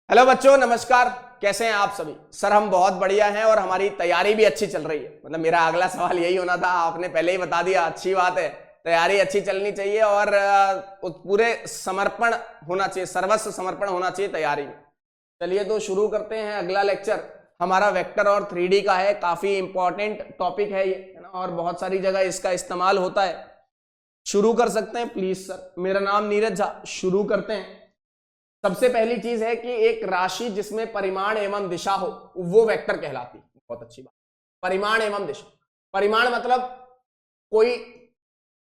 Hello बच्चों, नमस्कार। कैसे हैं आप सभी? सर हम बहुत बढ़िया हैं और हमारी तैयारी भी अच्छी चल रही है। मतलब मेरा अगला सवाल यही होना था, आपने पहले ही बता दिया। अच्छी बात है, तैयारी अच्छी चलनी चाहिए और पूरे समर्पण होना चाहिए, सर्वस्व समर्पण होना चाहिए तैयारी में। चलिए तो शुरू करते हैं। अगला लेक्चर हमारा वेक्टर और 3D का है। काफी इंपॉर्टेंट टॉपिक है ये, है ना, और बहुत सारी जगह इसका इस्तेमाल होता है। शुरू कर सकते हैं प्लीज सर। मेरा नाम नीरज झा। शुरू करते हैं। सबसे पहली चीज है कि एक राशि जिसमें परिमाण एवं दिशा हो वो वेक्टर कहलाती है। बहुत अच्छी बात। परिमाण एवं दिशा। परिमाण मतलब कोई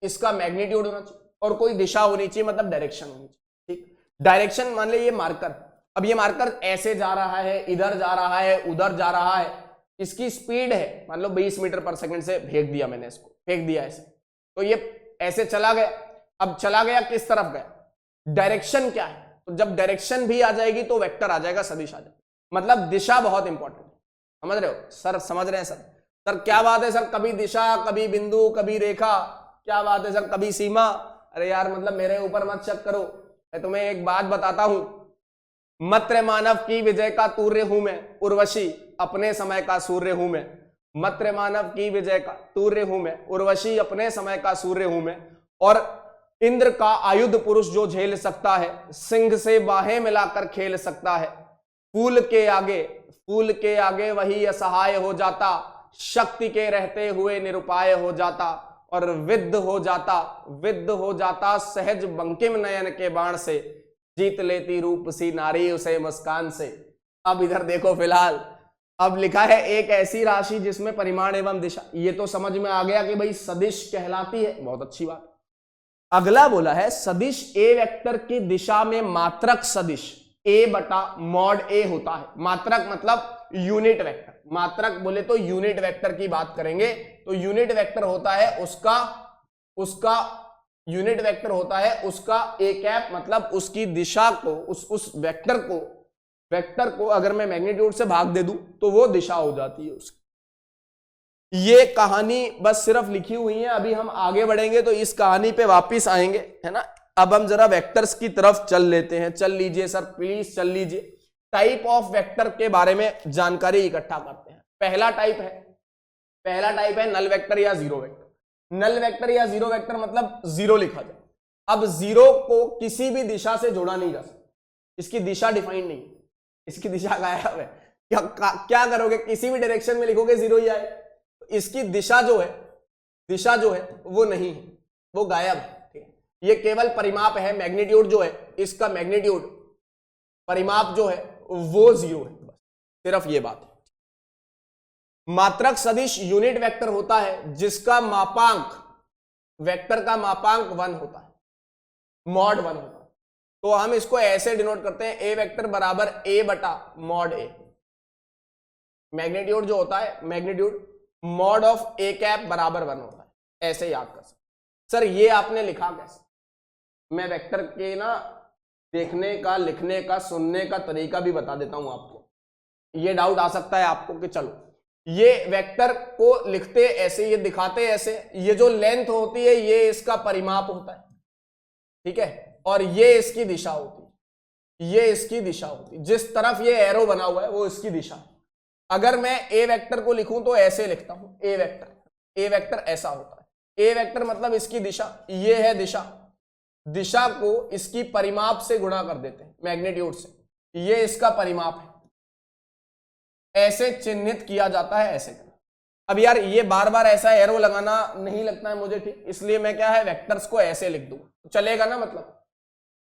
इसका मैग्नीट्यूड होना चाहिए और कोई दिशा होनी चाहिए, मतलब डायरेक्शन होनी चाहिए। ठीक, डायरेक्शन मान ले ये मार्कर। अब ये मार्कर ऐसे जा रहा है, इधर जा रहा है, उधर जा रहा है। इसकी स्पीड है मान लो 20 मीटर पर सेकंड से फेंक दिया मैंने, इसको फेंक दिया ऐसे, तो ये ऐसे चला गया। अब चला गया किस तरफ गया? डायरेक्शन क्या है? तो जब डायरेक्शन भी आ जाएगी तो वेक्टर आ जाएगा, सदिश आ जाएगा। मतलब दिशा बहुत इंपॉर्टेंट है। समझ रहे हो सर? समझ रहे हैं सर? सर क्या बात है सर, कभी दिशा, कभी बिंदु, कभी रेखा, क्या बात है सर, कभी सीमा। अरे यार मतलब मेरे ऊपर मत शक करो। मैं तुम्हें एक बात बताता हूं, मत्र मानव की विजय का तूर्य हूं मैं, उर्वशी अपने समय का सूर्य हूं मैं। मत्र मानव की विजय का तूर्य हूं मैं, उर्वशी अपने समय का सूर्य हूं मैं। और इंद्र का आयुध पुरुष जो झेल सकता है, सिंह से बाहें मिलाकर खेल सकता है। फूल के आगे वही असहाय हो जाता, शक्ति के रहते हुए निरुपाय हो जाता। और विद्ध हो जाता सहज बंकिम नयन के बाण से, जीत लेती रूप सी नारी उसे मुस्कान से। अब इधर देखो, फिलहाल अब लिखा है एक ऐसी राशि जिसमें परिमाण एवं दिशा। ये तो समझ में आ गया कि भाई सदिश कहलाती है। बहुत अच्छी बात। अगला बोला है सदिश ए वेक्टर की दिशा में मात्रक सदिश ए बटा मॉड ए होता है। मात्रक मतलब यूनिट वेक्टर। मात्रक बोले तो यूनिट वेक्टर की बात करेंगे। तो यूनिट वेक्टर होता है उसका यूनिट वेक्टर होता है उसका ए कैप, मतलब उसकी दिशा को, उस वेक्टर को अगर मैं मैग्नीट्यूड से भाग दे दूं तो वो दिशा हो जाती है उसकी। ये कहानी बस सिर्फ लिखी हुई है। अभी हम आगे बढ़ेंगे तो इस कहानी पे वापस आएंगे, है ना। अब हम जरा वेक्टर्स की तरफ चल लेते हैं। चल लीजिए सर, प्लीज चल लीजिए। टाइप ऑफ वेक्टर के बारे में जानकारी इकट्ठा करते हैं। पहला टाइप है नल वेक्टर या जीरो वेक्टर। नल वेक्टर या जीरो वेक्टर मतलब जीरो लिखा जाए। अब जीरो को किसी भी दिशा से जोड़ा नहीं जा सकता। इसकी दिशा डिफाइंड नहीं, इसकी दिशा गायब है। क्या करोगे? किसी भी डायरेक्शन में लिखोगे जीरो ही आएगा। इसकी दिशा जो है वो नहीं है, वो गायब है। ठीक है, ये केवल परिमाप है। मैग्नीट्यूड जो है, इसका मैग्नीट्यूड परिमाप जो है वो जीरो है, बस सिर्फ ये बात है। मात्रक सदिश यूनिट वेक्टर होता है जिसका मापांक, वेक्टर का मापांक 1 होता है, मॉड 1 होता है। तो हम इसको ऐसे डिनोट करते हैं, ए वेक्टर बराबर ए बटा मॉड ए। मैग्नीट्यूड जो होता है, magnitude mod of A cap बराबर 1 होता है। ऐसे याद कर सकते। सर ये आपने लिखा कैसे? मैं वेक्टर के ना देखने का, लिखने का, सुनने का तरीका भी बता देता हूं आपको। ये डाउट आ सकता है आपको कि चलो ये वेक्टर को लिखते ऐसे, ये दिखाते ऐसे, ये जो लेंथ होती है ये इसका परिमाप होता है, ठीक है, और ये इसकी दिशा होती है, ये इसकी दिशा होती है। जिस तरफ ये एरो बना हुआ है वो इसकी दिशा है। अगर मैं ए वेक्टर को लिखूं तो ऐसे लिखता हूं, ए वेक्टर ऐसा होता है। ए वेक्टर मतलब इसकी दिशा, ये है दिशा। दिशा को इसकी परिमाप से गुणा कर देते हैं, मैग्नीट्यूड से। ये इसका परिमाप है, ऐसे चिन्हित किया जाता है, ऐसे। अब यार ये बार बार ऐसा एरो लगाना नहीं लगता है मुझे ठीक, इसलिए मैं क्या है वेक्टर्स को ऐसे लिख दूं, चलेगा ना?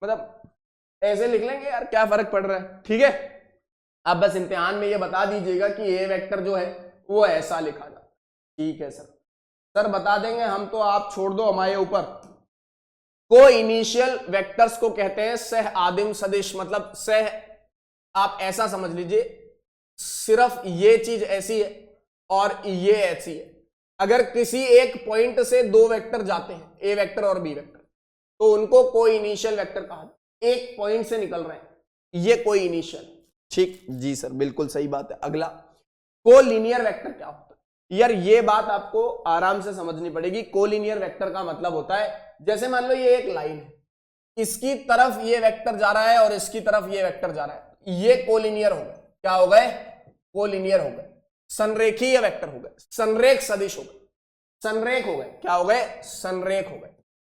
मतलब ऐसे लिख लेंगे यार, क्या फर्क पड़ रहा है? ठीक है, अब बस इम्तिहान में ये बता दीजिएगा कि ए वेक्टर जो है वो ऐसा लिखा जाता है। ठीक है सर बता देंगे हम तो, आप छोड़ दो हमारे ऊपर। को इनिशियल वेक्टर्स को कहते हैं सह आदिम सदिश। मतलब सह, आप ऐसा समझ लीजिए, सिर्फ ये चीज ऐसी है और ये ऐसी है। अगर किसी एक पॉइंट से दो वेक्टर जाते हैं, ए वेक्टर और बी वेक्टर, तो उनको को इनिशियल वेक्टर कहा। एक पॉइंट से निकल रहे हैं, ये कोई इनिशियल। ठीक जी सर, बिल्कुल सही बात है। अगला कोलिनियर वेक्टर क्या होता है? यार ये बात आपको आराम से समझनी पड़ेगी। कोलिनियर वेक्टर का मतलब होता है, जैसे मान लो ये एक लाइन है, इसकी तरफ ये वेक्टर जा रहा है और इसकी तरफ ये वेक्टर जा रहा है, ये कोलिनियर हो गए, क्या हो गए, कोलिनियर हो गए, संरेखीय वेक्टर हो गए, संरेख सदिश हो गए, संरेख हो गए, क्या हो गए, संरेख हो गए,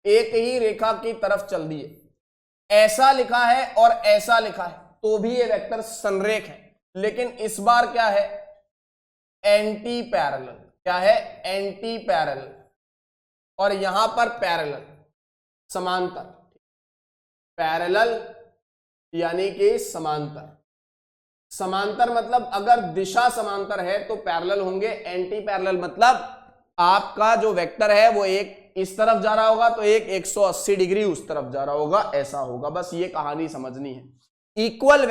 एक ही रेखा की तरफ चल दिए, ऐसा लिखा है और ऐसा लिखा है तो भी ये वेक्टर संरेख है, लेकिन इस बार क्या है, एंटी पैरेलल, क्या है, एंटी पैरेलल, और यहां पर पैरेलल, समांतर, पैरेलल यानी कि समांतर, समांतर मतलब अगर दिशा समांतर है तो पैरेलल होंगे, एंटी पैरेलल मतलब आपका जो वेक्टर है वो एक इस तरफ जा रहा होगा तो एक 180 डिग्री उस तरफ जा रहा होगा, ऐसा होगा, बस ये कहानी समझनी है। इक्वल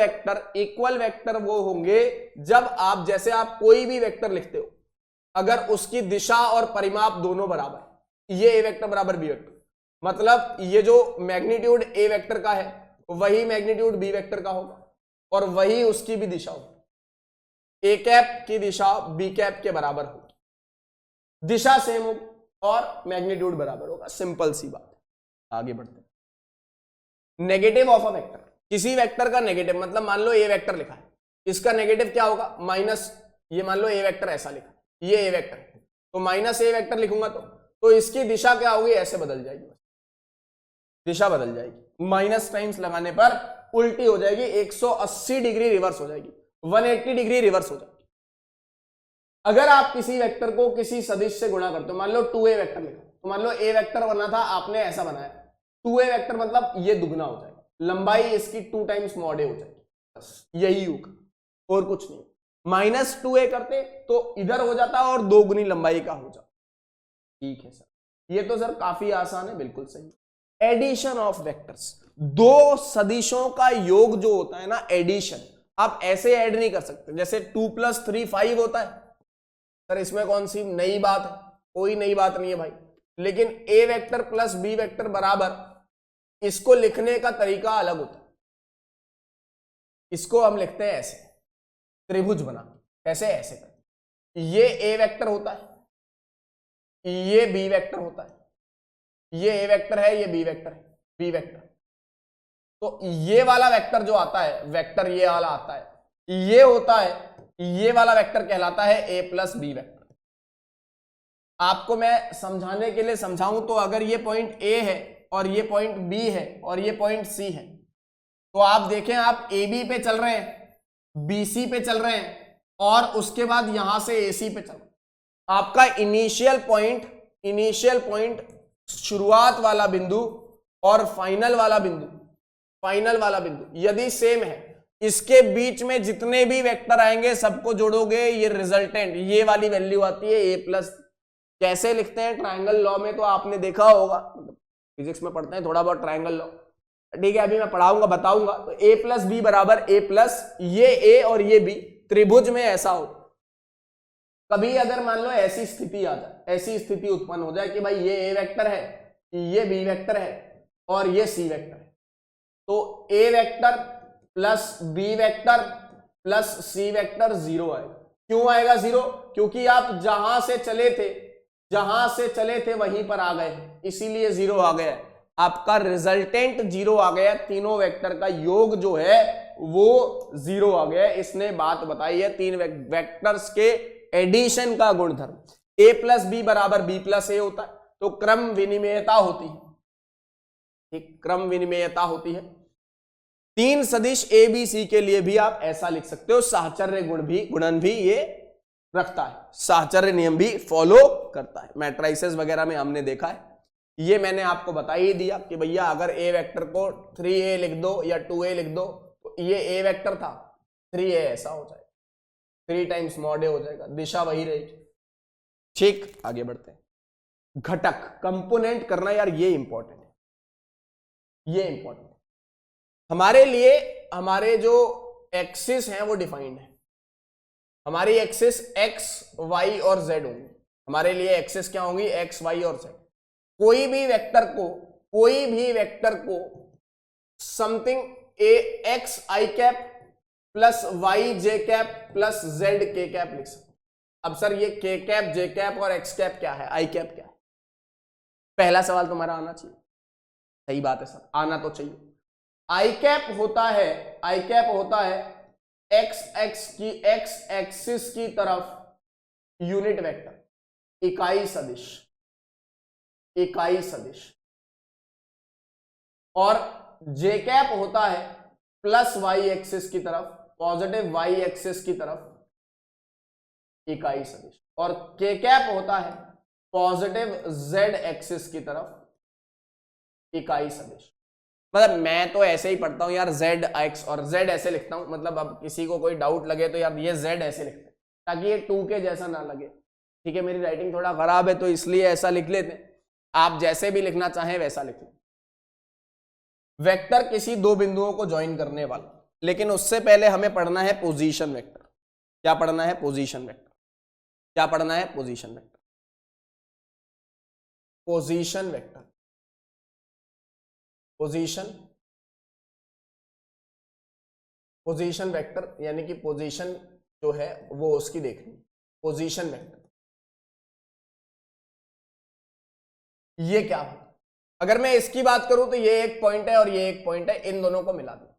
वेक्टर वो होंगे जब आप, जैसे आप कोई भी वेक्टर लिखते हो, अगर उसकी दिशा और परिमाप दोनों बराबर, ये ए वेक्टर बराबर बी वेक्टर, मतलब ये जो मैग्नीट्यूड ए वेक्टर का है वही मैग्नीट्यूड बी वेक्टर का होगा और वही उसकी भी दिशा होगी, ए कैप की दिशा बी कैप के बराबर होगी, दिशा सेम होगी और मैग्नीट्यूड बराबर होगा, सिंपल सी बात है। आगे बढ़ते हैं। नेगेटिव ऑफ अ वेक्टर, किसी वेक्टर का नेगेटिव, मतलब मान लो ए वेक्टर लिखा है, इसका नेगेटिव क्या होगा, माइनस, ये मान लो ए वेक्टर ऐसा लिखा, ये ए वेक्टर है तो माइनस ए वेक्टर लिखूंगा तो इसकी दिशा क्या होगी, ऐसे बदल जाएगी, दिशा बदल जाएगी, माइनस टाइम्स लगाने पर उल्टी हो जाएगी, 180 डिग्री रिवर्स हो जाएगी, 180 डिग्री रिवर्स हो जाएगी। अगर आप किसी वेक्टर को किसी सदिश से गुणा करते हो, मान लो 2a वेक्टर लिखा, तो मान लो a वेक्टर बना था, आपने ऐसा बनाया, 2a वेक्टर मतलब ये दुगना हो जाएगा, लंबाई इसकी 2 टाइम्स mod a हो जाएगी, बस यही होगा और कुछ नहीं। माइनस 2a करते तो इधर हो जाता और 2 गुनी लंबाई का हो जाता। ठीक है सर, ये तो सर काफी आसान है, बिल्कुल सही। एडिशन ऑफ वेक्टर्स, दो सदिशों का योग जो होता है ना, एडिशन, आप ऐसे ऐड नहीं कर सकते जैसे 2 + 3 5 होता है सर, इसमें कौन सी नई बात है, कोई नई बात नहीं है भाई, लेकिन ए वेक्टर प्लस बी वेक्टर बराबर, इसको लिखने का तरीका अलग होता है, इसको हम लिखते हैं ऐसे, त्रिभुज बना, कैसे, ऐसे कर, ये ए वेक्टर होता है, ये बी वेक्टर होता है, ये ए वेक्टर है, ये बी वेक्टर है, बी वेक्टर, तो ये वाला वेक्टर जो आता है, वेक्टर ये वाला आता है, ये होता है, ये वाला वेक्टर कहलाता है ए प्लस बी वेक्टर। आपको मैं समझाने के लिए समझाऊं तो अगर ये पॉइंट ए है और ये पॉइंट बी है और ये पॉइंट सी है, तो आप देखें, आप ए बी पे चल रहे हैं, बी सी पे चल रहे हैं और उसके बाद यहां से ए सी पे चल रहे हैं, आपका इनिशियल पॉइंट शुरुआत वाला बिंदु और फाइनल वाला बिंदु यदि सेम है, इसके बीच में जितने भी वेक्टर आएंगे सबको जोड़ोगे, ये रिजल्टेंट, ये वाली वैल्यू आती है ए प्लस। कैसे लिखते हैं ट्रायंगल लॉ में, तो आपने देखा होगा, फिजिक्स में पढ़ते हैं थोड़ा बहुत ट्रायंगल लॉ, ठीक है, अभी मैं पढ़ाऊंगा, बताऊंगा। तो ए प्लस बी बराबर ए प्लस, ये ए और ये बी, त्रिभुज में ऐसा हो, कभी अगर मान लो ऐसी स्थिति आ जाए, ऐसी स्थिति उत्पन्न हो जाए कि भाई ये ए वेक्टर है, ये बी वेक्टर है और ये सी वेक्टर है, तो A vector plus B vector plus C vector 0 आएगा। क्यों आएगा 0? क्योंकि आप जहां से चले थे वहीं पर आ गए, इसीलिए 0 आ गया। आपका रिजल्टेंट 0 आ गया, तीनों वेक्टर का योग जो है वो 0 आ गया। इसने बात बताई है तीन वेक्टर्स के एडिशन का गुणधर्म। ए प्लस बी बराबर बी प्लस ए होता है, तो क्रम विनिमेयता होती है, ठीक, क्रम विनिमेयता होती है। तीन सदिश ए बी सी के लिए भी आप ऐसा लिख सकते हो, साहचर्य गुणन भी ये रखता है, साहचर्य नियम भी फॉलो करता है। मैट्राइसेस वगैरह में हमने देखा है, ये मैंने आपको बता ही दिया कि भैया अगर ए वेक्टर को 3a लिख दो या 2a लिख दो, तो ये ए वेक्टर था, 3a ऐसा हो जाएगा, 3 टाइम्स mod a हो जाएगा, दिशा वही रहेगी। ठीक, आगे बढ़ते हैं। घटक कंपोनेंट करना, यार ये इंपॉर्टेंट है, ये इंपॉर्टेंट है हमारे लिए। हमारे जो एक्सिस हैं वो डिफाइंड है, हमारी एक्सिस x, y और z होंगी। हमारे लिए एक्सिस क्या होंगी? x, y और z। कोई भी वेक्टर को something x i cap plus y j cap plus z k cap लिख सकते। अब सर ये k कैप, j कैप और x कैप क्या है, i कैप क्या है? पहला सवाल तुम्हारा आना चाहिए। सही बात है सर, आना तो चाहिए। आई कैप होता है एक्स एक्सिस की तरफ यूनिट वेक्टर, इकाई सदिश, और जे कैप होता है प्लस वाई एक्सिस की तरफ, पॉजिटिव वाई एक्सिस की तरफ इकाई सदिश, और के कैप होता है पॉजिटिव जेड एक्सिस की तरफ इकाई सदिश। मतलब मैं तो ऐसे ही पढ़ता हूं यार, जेड एक्स और जेड ऐसे लिखता हूं, मतलब अब किसी को कोई डाउट लगे तो यार ये जेड ऐसे लिखते हैं ताकि ये 2 के जैसा ना लगे। ठीक है, मेरी राइटिंग थोड़ा खराब है तो इसलिए ऐसा लिख लेते हैं, आप जैसे भी लिखना चाहें वैसा लिख लें। वेक्टर किसी दो बिंदुओं को ज्वाइन करने वाला, लेकिन उससे पहले हमें पढ़ना है पोजीशन वेक्टर। क्या पढ़ना है? Position vector. क्या पढ़ना है? Position vector. Position vector, position vector यानी कि पोजीशन जो है वो उसकी देखनी, पोजीशन वेक्टर ये क्या है? अगर मैं इसकी बात करूं तो ये एक पॉइंट है और ये एक पॉइंट है, इन दोनों को मिला दो।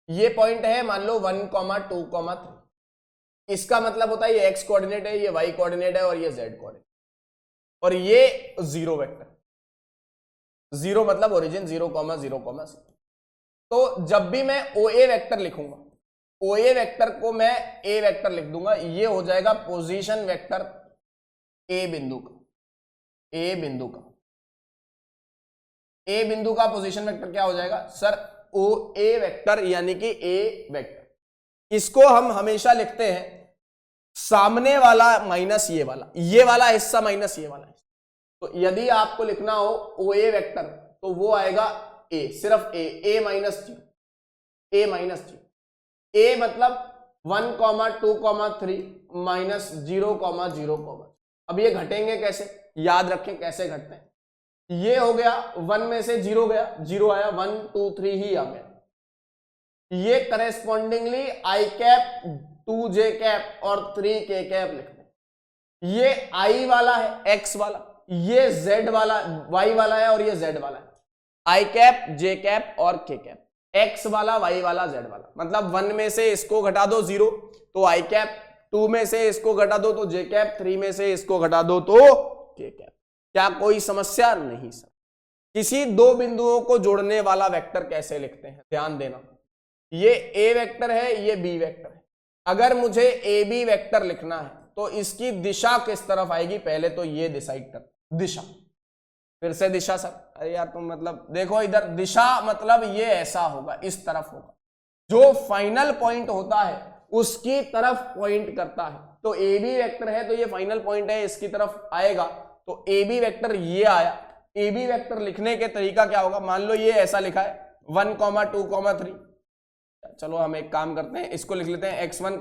ये पॉइंट है मान लो 1, 2, 3, इसका मतलब होता है ये एक्स कोऑर्डिनेट है, ये वाई कोऑर्डिनेट है और ये जेड कोऑर्डिनेट, और ये जीरो वेक्टर, जीरो मतलब ओरिजिन 0, 0, 0। तो जब भी मैं ओ ए वेक्टर लिखूंगा, ओ ए वेक्टर को मैं ए वेक्टर लिख दूंगा, ये हो जाएगा पोजीशन वेक्टर ए बिंदु का, ए बिंदु का पोजीशन वेक्टर क्या हो जाएगा सर? ओ ए वेक्टर यानी कि ए वेक्टर। इसको हम हमेशा लिखते हैं सामने वाला माइनस ये वाला हिस्सा माइनस ये वाला हिस्सा। तो यदि आपको लिखना हो ओ ए वेक्टर तो वो आएगा ए, सिर्फ ए माइनस जीरो, ए मतलब 1, 2, 3 माइनस 0, 0। अब ये घटेंगे कैसे? याद रखें कैसे घटते हैं। ये हो गया 1 में से 0 गया, 0 आया, 1, 2, 3 ही आ गया। ये करेस्पॉन्डिंगली आई कैप, 2 जे कैप और 3 के कैप लिखते हैं। ये आई वाला है एक्स वाला, ये जेड वाला वाई वाला है और ये जेड वाला है। आई कैप, जे कैप और के कैप, एक्स वाला, वाई वाला, जेड वाला। मतलब 1 में से इसको घटा दो 0 तो आई कैप, 2 में से इसको घटा दो तो जे कैप, 3 में से इसको घटा दो तो के कैप। क्या कोई समस्या? नहीं सर। किसी दो बिंदुओं को जोड़ने वाला वेक्टर कैसे लिखते हैं? ध्यान देना, ये ए वेक्टर है, ये बी वेक्टर है। अगर मुझे ए बी वेक्टर लिखना है तो इसकी दिशा किस तरफ आएगी? पहले तो ये डिसाइड कर, दिशा। फिर से दिशा सर, अरे यार तुम मतलब देखो इधर, दिशा मतलब ये ऐसा होगा, इस तरफ होगा, जो फाइनल पॉइंट होता है उसकी तरफ पॉइंट करता है। तो ए बी वेक्टर है तो ये फाइनल पॉइंट है, इसकी तरफ आएगा, तो ए बी वेक्टर ये आया। ए बी वेक्टर लिखने के तरीका क्या होगा? मान लो ये ऐसा लिखा है 1, 2, 3। चलो हम एक काम करते हैं, इसको लिख लेते हैं x1,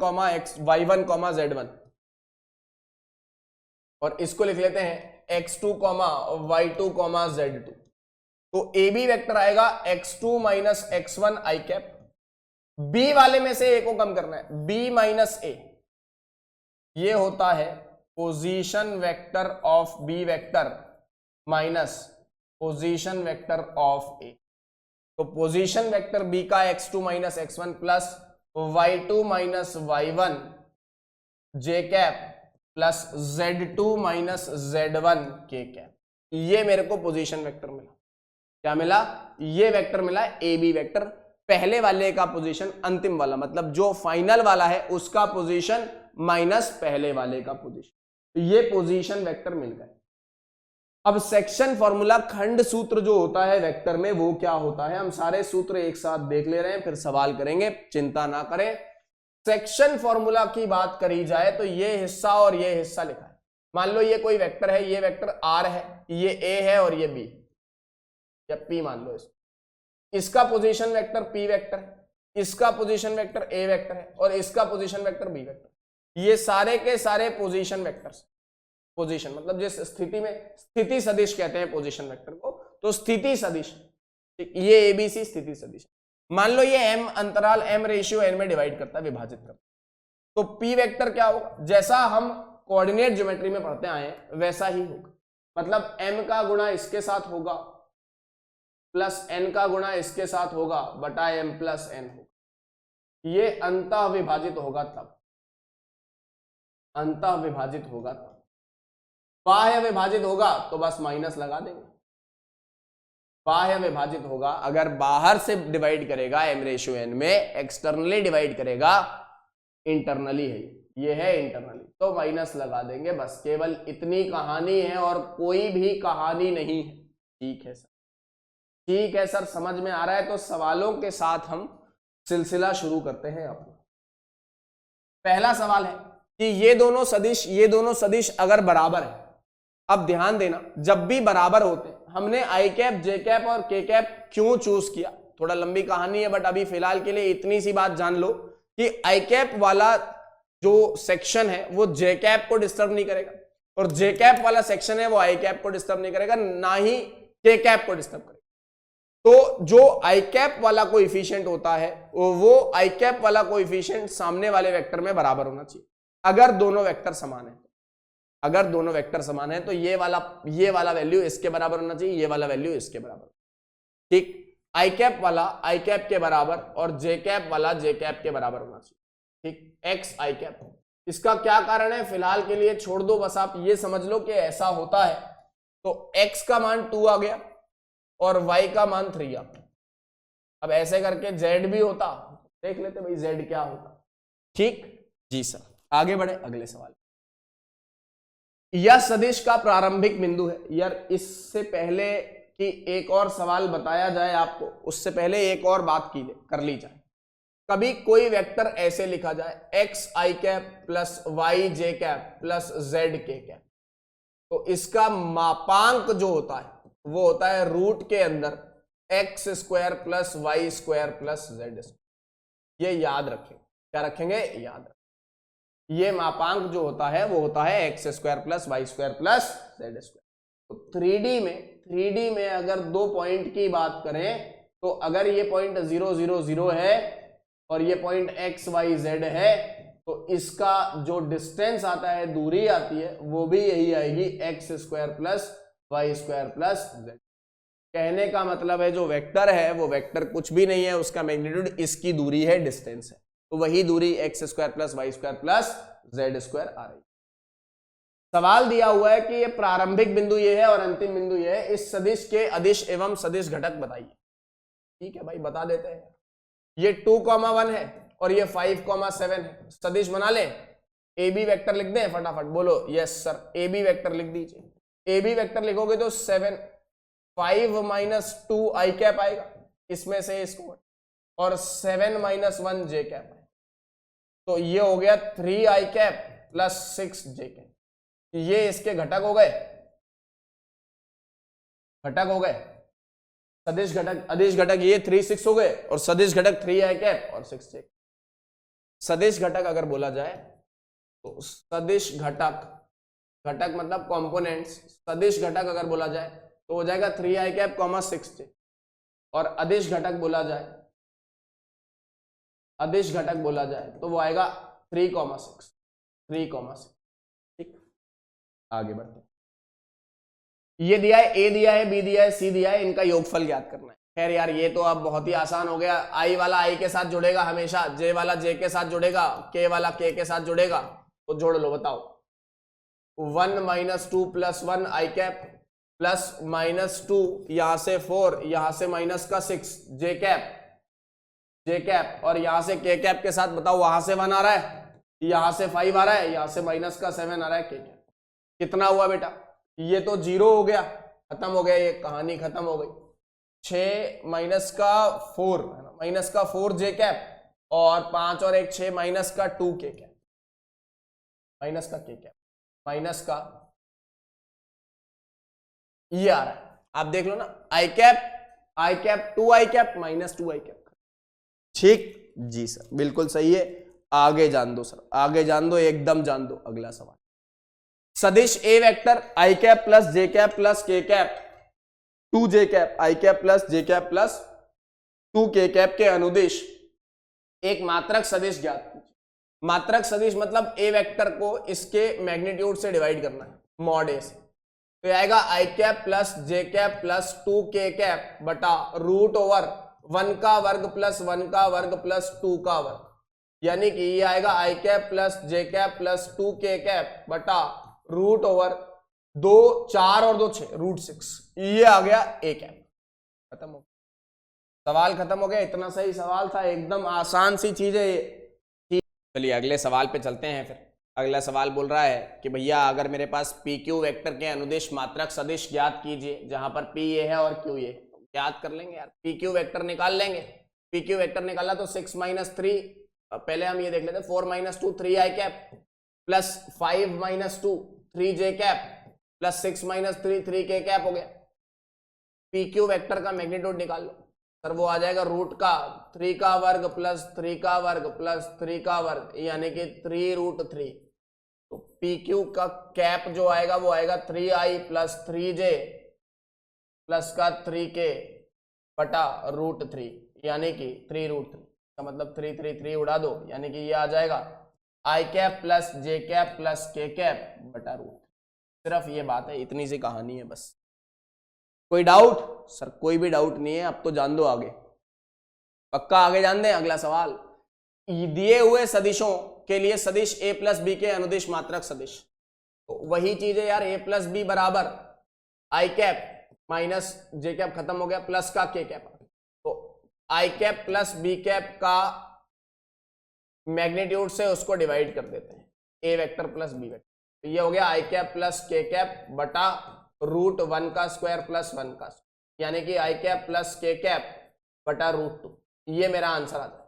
y1, z1, और इसको लिख लेते हैं x2, y2, z2। तो ए बी वेक्टर आएगा x2 माइनस x1 आई कैप। बी वाले में से ए को कम करना है, b माइनस ए, ये होता है position vector of B vector minus position vector of A. तो पोजीशन वेक्टर बी का x2 minus x1 plus y2 minus y1 J cap plus z2 minus z1 K cap, ये मेरे को पोजीशन वेक्टर मिला। क्या मिला? ये वेक्टर मिला ए बी वेक्टर। पहले वाले का पोजीशन, अंतिम वाला मतलब जो फाइनल वाला है उसका पोजीशन माइनस पहले वाले का पोजीशन, तो ये पोजीशन वेक्टर मिल गए। अब सेक्शन फॉर्मूला, खंड सूत्र जो होता है वेक्टर में वो क्या होता है? हम सारे सूत्र एक साथ देख ले रहे हैं, फिर सवाल करेंगे, चिंता ना करें। सेक्शन फॉर्मूला की बात करी जाए तो ये हिस्सा और ये हिस्सा लिखा है। मान लो ये कोई वेक्टर है, ये वेक्टर आर है, ये ए है और ये बी या पी मान लो इसका पोजीशन वेक्टर पी वेक्टर है, इसका पोजीशन वेक्टर ए वेक्टर है और इसका पोजीशन वेक्टर बी वेक्टर। ये सारे के सारे पोजीशन वेक्टर्स, पोजीशन मतलब जिस स्थिति में, स्थिति सदिश कहते हैं पोजीशन वेक्टर को, तो स्थिति सदिश, ये एबीसी स्थिति सदिश। मान लो ये m अंतराल m रेशियो n में डिवाइड करता है, विभाजित करता है, तो p वेक्टर क्या होगा? जैसा हम कोऑर्डिनेट ज्योमेट्री में पढ़ते आए वैसा ही होगा। मतलब m का गुणा इसके साथ होगा प्लस n का गुणा इसके साथ होगा बटा m प्लस n होगा। ये अंतः विभाजित होगा तब, अंतः विभाजित होगा तब। बाह्य विभाजित होगा तो बस माइनस लगा देंगे। बाह्य विभाजित होगा अगर बाहर से डिवाइड करेगा m रेशियो n में, एक्सटर्नली डिवाइड करेगा, इंटरनली है ये है इंटरनली, तो माइनस लगा देंगे। बस केवल इतनी कहानी है और कोई भी कहानी नहीं है। ठीक है सर, ठीक है सर, समझ में आ रहा है। तो सवालों के साथ हम सिलसिला शुरू करते हैं अपना। पहला सवाल है कि ये दोनों सदिश अगर बराबर है, अब ध्यान देना, जब भी बराबर होते हैं, हमने आई कैप, जे कैप और के कैप क्यों चूज किया, थोड़ा लंबी कहानी है, बट अभी फिलहाल के लिए इतनी सी बात जान लो कि आई कैप वाला जो सेक्शन है वो जे कैप को डिस्टर्ब नहीं करेगा, और जे कैप वाला सेक्शन है वो आई कैप को डिस्टर्ब नहीं करेगा, ना ही के कैप को डिस्टर्ब करेगा। तो जो आई कैप वाला कोएफिशिएंट होता है वो आई कैप वाला कोएफिशिएंट सामने वाले वेक्टर में बराबर होना चाहिए, अगर दोनों वेक्टर समान है। अगर दोनों वेक्टर समान है तो ये वाला वैल्यू इसके बराबर होना चाहिए, ये वाला वैल्यू इसके बराबर। ठीक, आई कैप वाला आई कैप के बराबर और जे कैप वाला जे कैप के बराबर होना चाहिए। ठीक, एक्स आई कैप। इसका क्या कारण है फिलहाल के लिए छोड़ दो, बस आप ये समझ लो कि ऐसा होता है। तो एक्स का मान 2 आ गया और y का मान 3 आ गया। अब ऐसे करके z भी होता, देख लेते भाई z क्या होता। ठीक जी सर, आगे बढ़े अगले सवाल। यह सदिश का प्रारंभिक बिंदु है। यार इससे पहले कि एक और सवाल बताया जाए आपको, उससे पहले एक और बात कर ली जाए। कभी कोई वेक्टर ऐसे लिखा जाए एक्स आई कैप प्लस वाई जे कैप प्लस जेड के कैप, तो इसका मापांक जो होता है वो होता है रूट के अंदर x square plus Y square plus Z square. ये याद रखें, क्या रखेंगे, याद रखें। ये मापांक जो होता है वो होता है x square plus Y square plus Z square. तो 3D में अगर दो पॉइंट की बात करें तो अगर ये पॉइंट 0 0 0 है और ये पॉइंट एक्स वाई जेड है, तो इसका जो डिस्टेंस आता है, दूरी आती है, वो भी यही आएगी x square plus Y square plus z. कहने का मतलब है जो वेक्टर है वो वेक्टर कुछ भी नहीं है, उसका मैग्नीट्यूड इसकी दूरी है, डिस्टेंस है, तो वही दूरी X square plus Y square plus Z square आ रही है। सवाल दिया हुआ है कि ये प्रारंभिक बिंदु ये है और अंतिम बिंदु ये है, इस सदिश के अदिश एवं सदिश घटक बताइए। ठीक है भाई, बता देते हैं। ये 2,1 है और ये 5,7 है। सदिश बना ले, ए बी वेक्टर लिख दें फटाफट, बोलो yes sir, A B vector लिख दीजिए। ए बी वेक्टर लिखोगे तो 5 माइनस 2 आई कैप आएगा, इसमें से इसको, और 7 माइनस 1 जे कैप है, तो ये हो गया 3 I cap plus 6 J cap. ये इसके घटक हो गए, घटक हो गए, सदिश घटक अदिश घटक ये 3 6 हो गए, और सदिश घटक 3 आई कैप और 6 जे। सदिश घटक अगर बोला जाए तो सदिश घटक, घटक मतलब कंपोनेंट्स, सदिश घटक अगर बोला जाए तो हो जाएगा 3 आई कैप 6 जे, और अदिश घटक बोला जाए, अदिश घटक बोला जाए तो वो आएगा 3,6। ठीक, आगे बढ़ते हैं। ये दिया है, ए दिया है, बी दिया है, सी दिया है, इनका योगफल ज्ञात करना है। खैर यार ये तो अब बहुत ही आसान हो गया। आई वाला आई के साथ जुड़ेगा हमेशा, जे वाला जे के साथ जुड़ेगा, के वाला के साथ जुड़ेगा, तो जोड़ लो, बताओ। 1 माइनस 2 प्लस 1 आई कैप प्लस माइनस 2 यहां से 4, यहां से माइनस का 6 जे कैप, जे कैप, और यहां से के कैप के साथ बताओ, वहां से 1 आ रहा है, यहां से 5 आ रहा है, यहां से माइनस का 7 आ रहा है के कैप। कितना हुआ बेटा, ये तो 0 हो गया, खत्म हो गया, ये कहानी खत्म हो गई। 6 माइनस का 4, माइनस का 4 जे कैप, और 5 और 1 6 माइनस का 2 के कैप, माइनस का के कैप, माइनस का ये आ रहा है, आप देख लो ना, आई कैप 2 आई कैप माइनस 2 आई कैप। ठीक जी सर, बिल्कुल सही है। आगे जान दो सर, आगे जान दो, एकदम जान दो। अगला सवाल, सदिश ए वेक्टर आई कैप प्लस जे कैप प्लस के कैप 2 जे कैप आई कैप प्लस जे कैप प्लस 2 के कैप के अनुदिश एक मात्रक सदिश ज्ञात कीजिए। मात्रक सदिश मतलब ए वेक्टर को इसके मैग्नीट्यूड से डिवाइड करना है, मॉड ए से। तो आएगा आई कैप प्लस जे कैप प्लस 2k कैप बटा रूट ओवर 1 का वर्ग प्लस 1 का वर्ग प्लस 2 का वर्ग, यानी कि ये आएगा आई कैप प्लस जे कैप प्लस 2k कैप बटा रूट ओवर 2 4 और 2 6 रूट 6, ये आ गया ए कैप। खत्म हो, सवाल खत्म हो गया। इतना सही सवाल था, एकदम आसान सी चीज है ये। चलिए अगले सवाल पे चलते हैं। फिर अगला सवाल बोल रहा है कि भैया अगर मेरे पास पी क्यू वेक्टर के अनुदिश मात्रक सदिश ज्ञात कीजिए, जहां पर पी ये है और क्यू ये है। ज्ञात कर लेंगे यार, पी क्यू वेक्टर निकाल लेंगे। पी क्यू वेक्टर निकाला तो 6 माइनस 3, पहले हम ये देख लेते हैं, 4 minus 2 3 I cap plus 5 minus 2 3 J cap plus 6 minus 3 3k cap हो गया। पी क्यू वेक्टर का मैग्नीट्यूड निकाल लो सर, वो आ जाएगा रूट का 3 का वर्ग प्लस 3 का वर्ग प्लस 3 का वर्ग, यानी कि 3 रूट 3। तो पी क्यू का कैप जो आएगा वो आएगा 3i प्लस 3j प्लस का 3k बटा रूट 3, यानी कि 3 रूट 3 का मतलब 3 3 3 उड़ा दो, यानी कि ये आ जाएगा आई कैप प्लस जे कैप प्लस के कैप बटा रूट। सिर्फ ये बात है, इतनी सी कहानी है बस। कोई डाउट सर? कोई भी डाउट नहीं है, अब तो जान दो आगे, पक्का आगे जान दें। अगला सवाल, दिए हुए सदिशों के लिए सदिश a प्लस बी के अनुदिश मात्रक सदिश, तो वही चीज है यार, a प्लस बी बराबर I cap minus J cap खत्म हो गया प्लस का के कैप, तो I cap plus B cap का मैग्नीट्यूड से उसको डिवाइड कर देते हैं, a vector plus B vector, तो ये हो गया I cap plus K cap बटा रूट 1 का स्क्वायर प्लस 1 का स्क्वायर, यानी कि I cap plus K cap बटा रूट 2। ये मेरा आंसर आता है।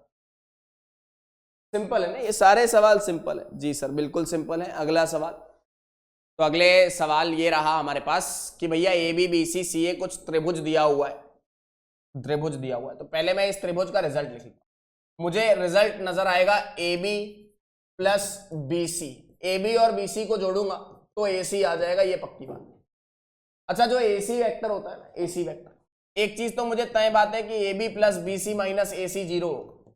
सिंपल है ना, ये सारे सवाल सिंपल है जी सर, बिल्कुल सिंपल है। अगला सवाल, तो अगले सवाल ये रहा हमारे पास कि भैया ए बी बी सी सी ए कुछ त्रिभुज दिया हुआ है, त्रिभुज दिया हुआ है। तो पहले मैं इस त्रिभुज का रिजल्ट लिखूंगा, मुझे रिजल्ट नजर आएगा A B plus B C, A B और बी सी को जोड़ूंगा तो ए सी आ जाएगा, ये पक्की बात है। अच्छा, जो ए सी वेक्टर होता है ना, ए सी वेक्टर, एक चीज तो मुझे तय बात है कि A B plus B C minus A C 0 होगा,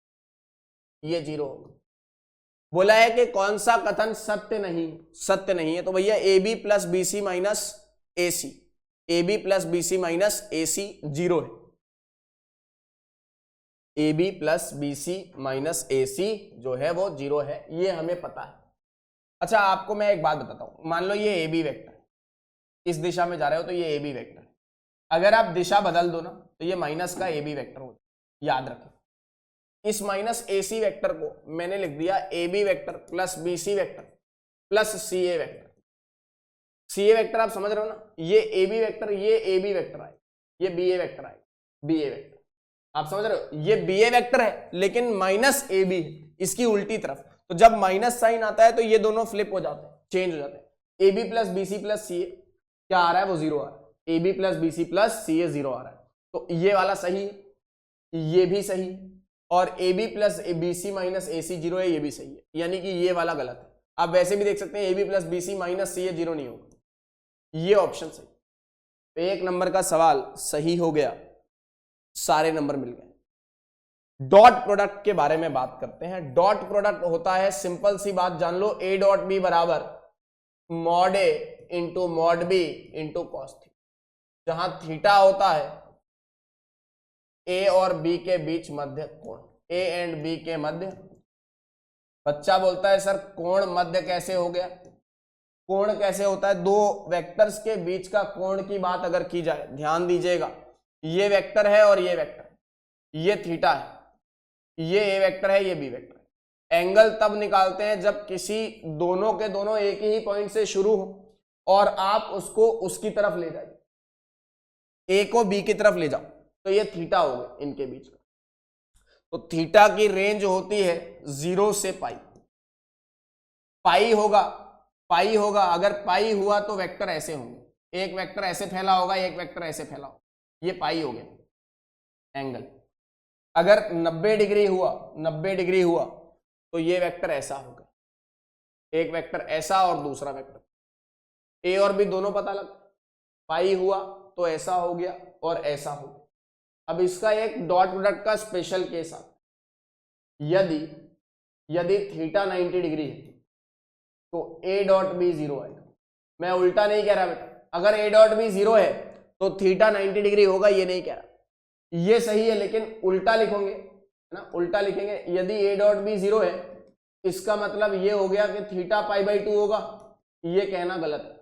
ये 0 होगा। बोला है कि कौन सा कथन सत्य नहीं, सत्य नहीं है, तो भैया A B plus B C minus A C, A B plus B C minus A C 0 है, A B plus B C minus A C जो है वो 0 है, ये हमें पता है। अच्छा, आपको मैं एक बात बताता हूं, मान लो ये ए बी वेक्टर इस दिशा में जा रहे हो, तो ये ए बी वेक्टर, अगर आप दिशा बदल दो ना तो ये माइनस का ए बी वेक्टर हो, याद रखें। इस माइनस ए सी वेक्टर को मैंने लिख दिया A B vector plus B C vector plus C A vector. C A vector आप समझ रहे हो ना, ये ए बी वेक्टर, ये ए बी वेक्टर आएगा, ये बी ए वेक्टर आएगा, बी ए वेक्टर, आप समझ रहे हो, ये बी ए वेक्टर है लेकिन माइनस ए बी है, इसकी उल्टी तरफ। तो जब माइनस साइन आता है तो ये दोनों फ्लिप हो जाते हैं, चेंज हो जाते हैं। A B plus B C plus C A क्या आ रहा है, वो 0 आ रहा है, A B plus B C plus C A 0 आ रहा है, तो ये वाला सही है, ये भी सही है, और A B plus B C minus A C 0 है, ये भी सही है, यानी कि ये वाला गलत है। आप वैसे भी देख सकते हैं A B plus B C minus C A 0 नहीं होगा, ये ऑप्शन सही। तो 1 नंबर का सवाल सही हो गया, सारे नंबर मिल गए। डॉट प्रोडक्ट के बारे में बात करते हैं। डॉट प्रोडक्ट होता है, सिंपल सी बात जान लो, ए डॉट बी बराबर mod A into mod B into cos theta, जहां थीटा होता है ए और बी के बीच मध्य कोण, ए एंड बी के मध्य। बच्चा बोलता है सर कोण मध्य कैसे हो गया, कोण कैसे होता है, दो वेक्टर्स के बीच का कोण की बात अगर की जाए, ध्यान दीजिएगा, ये वेक्टर है और ये वेक्टर, ये थीटा है, ये ए वेक्टर है, ये बी वेक्टर है। एंगल तब निकालते हैं जब किसी दोनों के दोनों एक ही पॉइंट से शुरू हो और आप उसको उसकी तरफ ले जाइए, ए को बी की तरफ ले जाओ, तो ये थीटा हो गया इनके बीच का। तो थीटा की रेंज होती है 0 से पाई, पाई होगा, पाई होगा, अगर पाई हुआ तो वेक्टर ऐसे होंगे, एक वेक्टर ऐसे फैला होगा, एक वेक्टर ऐसे फैला होगा, ये पाई हो गया एंगल। अगर 90 डिग्री हुआ, 90 डिग्री हुआ तो ये वेक्टर ऐसा होगा, एक वेक्टर ऐसा और दूसरा वेक्टर, ए और बी दोनों पता लगा, पाई हुआ तो ऐसा हो गया और ऐसा हो गया। अब इसका एक डॉट प्रोडक्ट का स्पेशल केस आता है, यदि थीटा 90 डिग्री है तो ए डॉट बी 0 आएगा। मैं उल्टा नहीं कह रहा बेटा, अगर ए डॉट बी 0 है तो थीटा 90 डिग्री होगा, ये नहीं कह रहा, ये सही है, लेकिन उल्टा लिखोगे ना, उल्टा लिखेंगे। यदि ए डॉट बी 0 है इसका मतलब ये हो गया कि थीटा पाई बाई 2 होगा, ये कहना गलत है,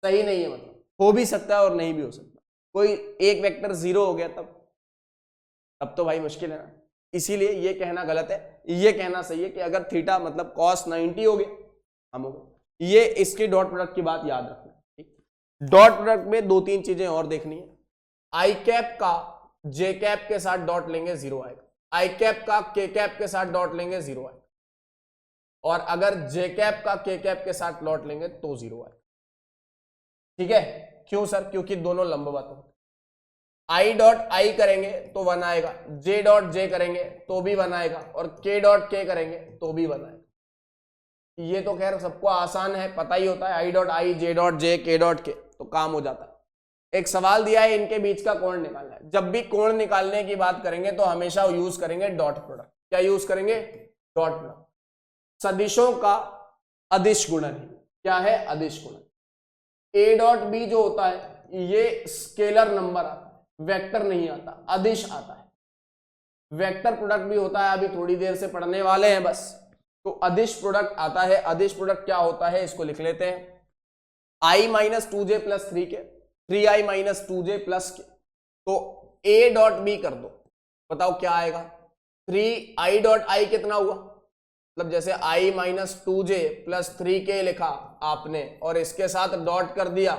सही नहीं है। मतलब हो भी सकता है और नहीं भी हो सकता, कोई एक वेक्टर 0 हो गया तब तो भाई मुश्किल है ना, इसीलिए ये कहना गलत है। ये कहना सही है कि अगर थीटा मतलब cos 90 हो गया, हम हो गए। ये इसके डॉट प्रोडक्ट की बात याद रखना, ठीक। डॉट प्रोडक्ट में 2-3 चीजें और देखनी है। आई कैप का जे कैप के साथ डॉट लेंगे 0 आएगा, आई कैप का के कैप के साथ डॉट लेंगे 0 आएगा, और अगर जे कैप का के कैप के साथ डॉट लेंगे तो 0 आएगा, ठीक है। क्यों सर? क्योंकि दोनों लंबवत होते। आई डॉट आई करेंगे तो 1 आएगा, जे डॉट जे करेंगे तो भी 1 आएगा, और के डॉट के करेंगे तो भी 1 आएगा। ये तो खैर सबको आसान है, पता ही होता है, I dot I, J dot J, के डॉट के, तो काम हो जाता है। एक सवाल दिया है, इनके बीच का कोण निकालना है। जब भी कोण निकालने की बात करेंगे तो हमेशा यूज करेंगे डॉट प्रोडक्ट। क्या यूज करेंगे? Dot product. सदिशों का अदिश गुणन क्या है? अदिश गुणन। ए डॉट बी जो होता है ये स्केलर नंबर आता है, वेक्टर नहीं आता, अदिश आता है। वेक्टर प्रोडक्ट भी होता है, अभी थोड़ी देर से पढ़ने वाले हैं बस। तो अदिश प्रोडक्ट आता है। अदिश प्रोडक्ट क्या होता है इसको लिख लेते हैं, i माइनस 2j प्लस 3 के, 3i माइनस 2j प्लस के, तो a डॉट बी कर दो, बताओ क्या आएगा। 3i डॉट आई कितना हुआ, मतलब जैसे i minus 2j plus 3k लिखा आपने और इसके साथ डॉट कर दिया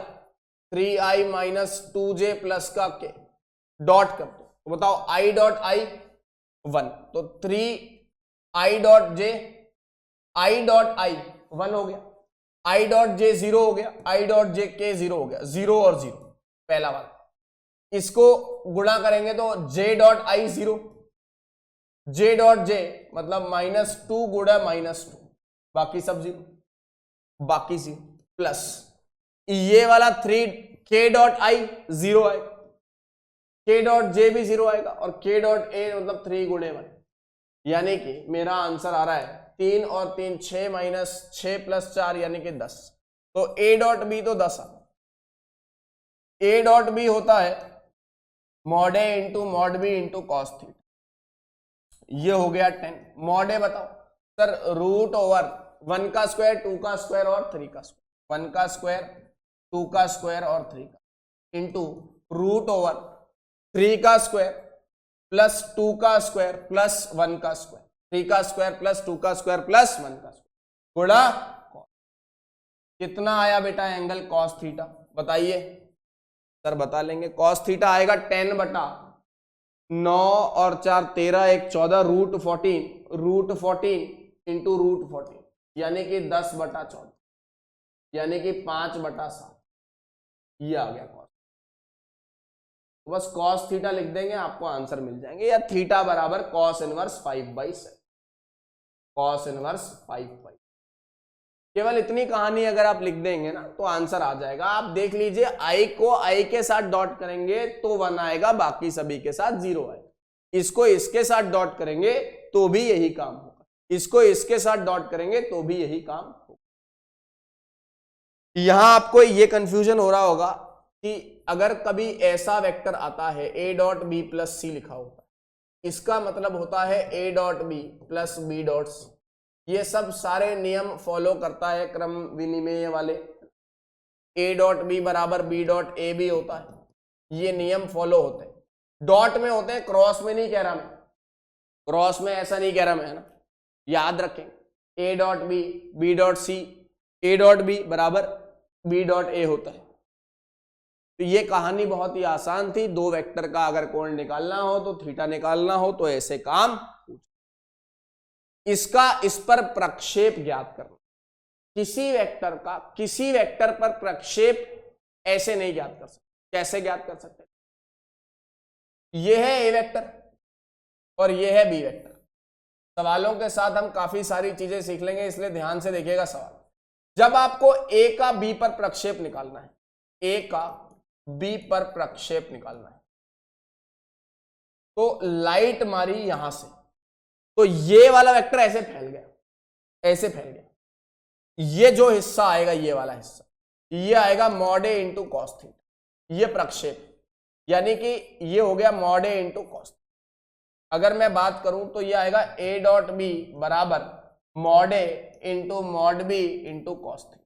3i माइनस 2j प्लस का k, डॉट कर दो, तो बताओ i डॉट आई 1, तो 3i dot j, i dot I 1 हो गया, i डॉट j 0 हो गया, i डॉट j k 0 हो गया, 0 और 0 पहला वाला। इसको गुणा करेंगे तो j dot I 0, j dot j मतलब -2 गुणा -2, बाकी सब 0, बाकी 0 प्लस ये वाला 3k डॉट आई 0 आएगा, k डॉट j भी 0 आएगा, और k डॉट a मतलब 3 गुणे 1, यानी कि मेरा आंसर आ रहा है 3 और 3 6 माइनस 6 प्लस 4 यानी कि 10। तो a डॉट b तो 10 आता है। a डॉट b होता है mod a into mod b into cos theta, ये हो गया 10। मॉड a बताओ सर, रूट ओवर 1 का स्क्वायर 2 का स्क्वायर और 3 का स्क्वायर, 1 का स्क्वायर 2 का स्क्वायर और 3 का इंटू रूट ओवर 3 का स्क्वायर प्लस 2 का स्क्वायर प्लस 1 का स्क्वायर, 3 का स्क्वायर प्लस 2 का स्क्वायर प्लस 1 का स्क्वायर गुणा कॉस। कितना आया बेटा एंगल कॉस थीटा, बताइए सर। बता लेंगे, कॉस थीटा आएगा 10 बटा 9 और 4 13, 1 14, रूट 14 इंटू रूट 14 यानी कि 10 बटा 14, यानी कि 5 बटा 7, ये आ गया कॉस। तो बस कॉस थीटा लिख देंगे, आपको आंसर मिल जाएंगे, या थीटा बराबर कॉस इनवर्स 5/7, कॉस इनवर्स 5/7। केवल इतनी कहानी अगर आप लिख देंगे ना तो आंसर आ जाएगा। आप देख लीजिए, आई को आई के साथ डॉट करेंगे तो 1 आएगा, बाकी सभी के साथ 0 आएगा। इसको इसके साथ डॉट करेंगे तो भी यही काम होगा, इसको इसके साथ डॉट करेंगे तो भी यही काम होगा। यहां आपको ये कंफ्यूजन हो रहा होगा कि अगर कभी ऐसा वेक्टर आता है a dot B plus C लिखा होता है, इसका मतलब होता है a dot B plus B dot C. ये सब सारे नियम फॉलो करता है क्रम विनिमय वाले, a डॉट बी बराबर b डॉट ए भी होता है, ये नियम फॉलो होते हैं। डॉट में होते हैं, क्रॉस में नहीं कह रहा मैं, क्रॉस में ऐसा नहीं कह रहा मैं, है ना, याद रखें। a dot B B dot C, a dot B बराबर b डॉट ए होता है। तो ये कहानी बहुत ही आसान थी। दो वेक्टर का अगर कोण निकालना हो तो थीटा निकालना हो तो ऐसे काम, इसका इस पर प्रक्षेप ज्ञात करना। किसी वेक्टर का किसी वेक्टर पर प्रक्षेप ऐसे नहीं ज्ञात कर सकते। कैसे ज्ञात कर सकते? यह है ए वेक्टर और यह है बी वेक्टर। सवालों के साथ हम काफी सारी चीजें सीख लेंगे, इसलिए ध्यान से देखिएगा सवाल। जब आपको ए का बी पर प्रक्षेप निकालना है, ए का बी पर प्रक्षेप निकालना है, तो लाइट मारी यहां से, तो ये वाला वेक्टर ऐसे फैल गया, ऐसे फैल गया। ये जो हिस्सा आएगा, ये वाला हिस्सा, ये आएगा mod A into cos theta, ये प्रक्षेप, यानी कि ये हो गया मॉड ए इंटू कॉस। अगर मैं बात करूं तो ये आएगा ए डॉट बी बराबर mod A into mod B into cos theta.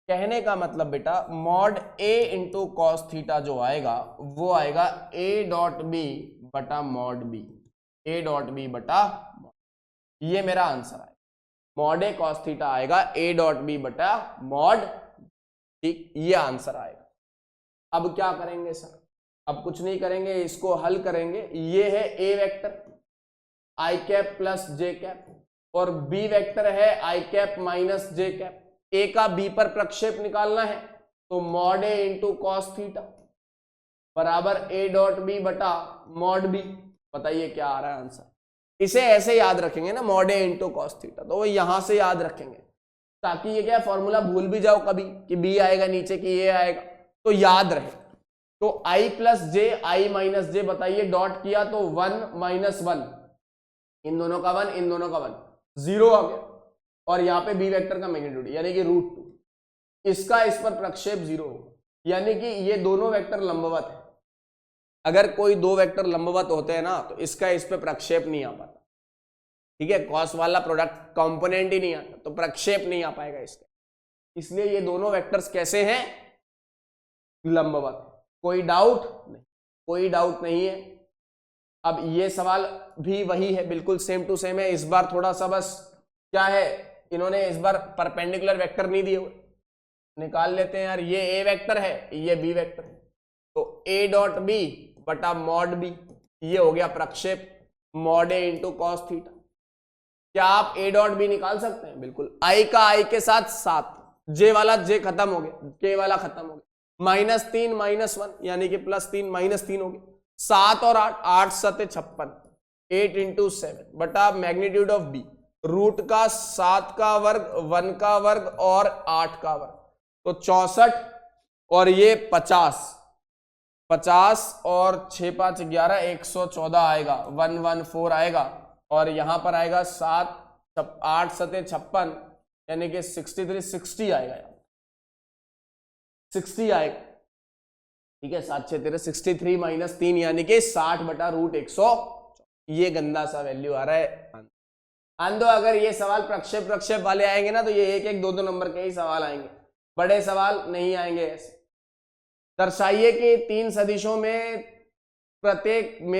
कहने का मतलब बेटा mod A into cos theta जो आएगा वो आएगा ए डॉट बी बटा mod B, A dot B बटा मॉड, ये मेरा आंसर आएगा। मॉड ए कॉस थीटा आएगा ए डॉट बी बटा मॉड, ठीक, ये आंसर आएगा। अब क्या करेंगे सर? अब कुछ नहीं करेंगे, इसको हल करेंगे। ये है ए वेक्टर आई कैप प्लस जे कैप और बी वेक्टर है आई कैप माइनस जे कैप। ए का बी पर प्रक्षेप निकालना है तो mod A into cos theta बराबर ए डॉट बी बटा मॉड बी। बताइए क्या आ रहा है आंसर? इसे ऐसे याद रखेंगे ना, mod A into cos theta, तो वो यहां से याद रखेंगे ताकि ये क्या फॉर्मूला भूल भी जाओ कभी कि बी आएगा नीचे कि ये आएगा, तो याद रहे। तो आई प्लस जे आई माइनस जे, बताइए डॉट किया तो 1 माइनस 1, इन दोनों का 1 इन दोनों का 1, 0 आ गया। और यहाँ पे बी वेक्टर का मैग्नीट्यूड यानी कि √2, इसका इस पर प्रक्षेप 0 होगा, यानी कि ये दोनों वेक्टर लंबवत है। अगर कोई दो वेक्टर लंबवत होते हैं ना तो इसका इस पे प्रक्षेप नहीं आ पाता, ठीक है, कॉस वाला प्रोडक्ट कंपोनेंट ही नहीं आता तो प्रक्षेप नहीं आ पाएगा इसका, इसलिए ये दोनों वेक्टर्स कैसे हैं? लंबवत। कोई डाउट नहीं? कोई डाउट नहीं है। अब ये सवाल भी वही है, बिल्कुल सेम टू सेम है। इस बार थोड़ा सा बस क्या है, इन्होंने इस बार परपेंडिकुलर वेक्टर नहीं दिए हुए, निकाल लेते हैं यार। ये ए वेक्टर है, ये बी वेक्टर है, तो ए डॉट बी बटा मॉड बी, ये हो गया प्रक्षेप mod A into cos theta. क्या आप ए डॉट बी निकाल सकते हैं? बिल्कुल। आई का आई के साथ 7, जे वाला जे खत्म हो गया, के वाला खत्म हो गया, -3 -1 यानी कि +3 -3 हो गया, 7 और 8, 8 7 56, 8 इंटू 7 बटा मैग्नीट्यूड ऑफ बी, रूट का 7 का वर्ग 1 का वर्ग और 8 का वर्ग, तो 64 और ये 50 और 6 5 11 114 आएगा, 114 आएगा और यहां पर आएगा 7 8 7 56 यानी कि 63 60 आएगा, 60 आएगा, ठीक है। 7 6 13 63 माइनस 3 यानी कि 60 बटा √100, ये गंदा सा वैल्यू आ रहा है। आंदो अगर ये सवाल प्रक्षेप वाले आएंगे ना तो ये 1 1 2 2 नंबर के ही सवाल आएंगे, बड़े सवाल नहीं आएंगे ऐसे। दर्शाइए कि 3 सदिशों में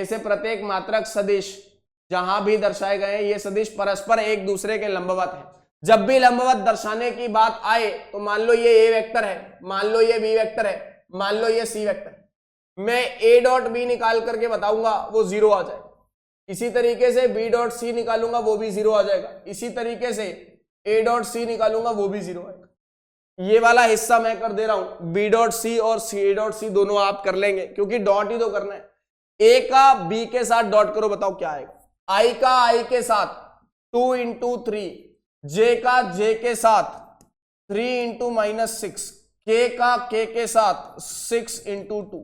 से प्रत्येक मात्रक सदिश जहां भी दर्शाए गए हैं ये सदिश परस्पर एक दूसरे के लंबवत है। जब भी लंबवत दर्शाने की बात आए तो मान लो ये ए वेक्टर है, मान लो ये बी वेक्टर है, मान लो ये सी वेक्टर है, मैं ए डॉट बी निकाल करके बताऊंगा वो 0 आ जाएगा। इसी तरीके से बी डॉट सी निकालूंगा वो भी 0 आ जाएगा। इसी तरीके से ए डॉट सी निकालूंगा वो भी 0 आएगा। ये वाला हिस्सा मैं कर दे रहा हूं, बी डॉट सी और सी डॉट सी दोनों आप कर लेंगे क्योंकि डॉट ही तो करना है। ए का बी के साथ डॉट करो, बताओ क्या आएगा। आई का आई के साथ 2 इंटू 3, जे का जे के साथ 3 इंटू -6, के का के के साथ 6 इंटू 2,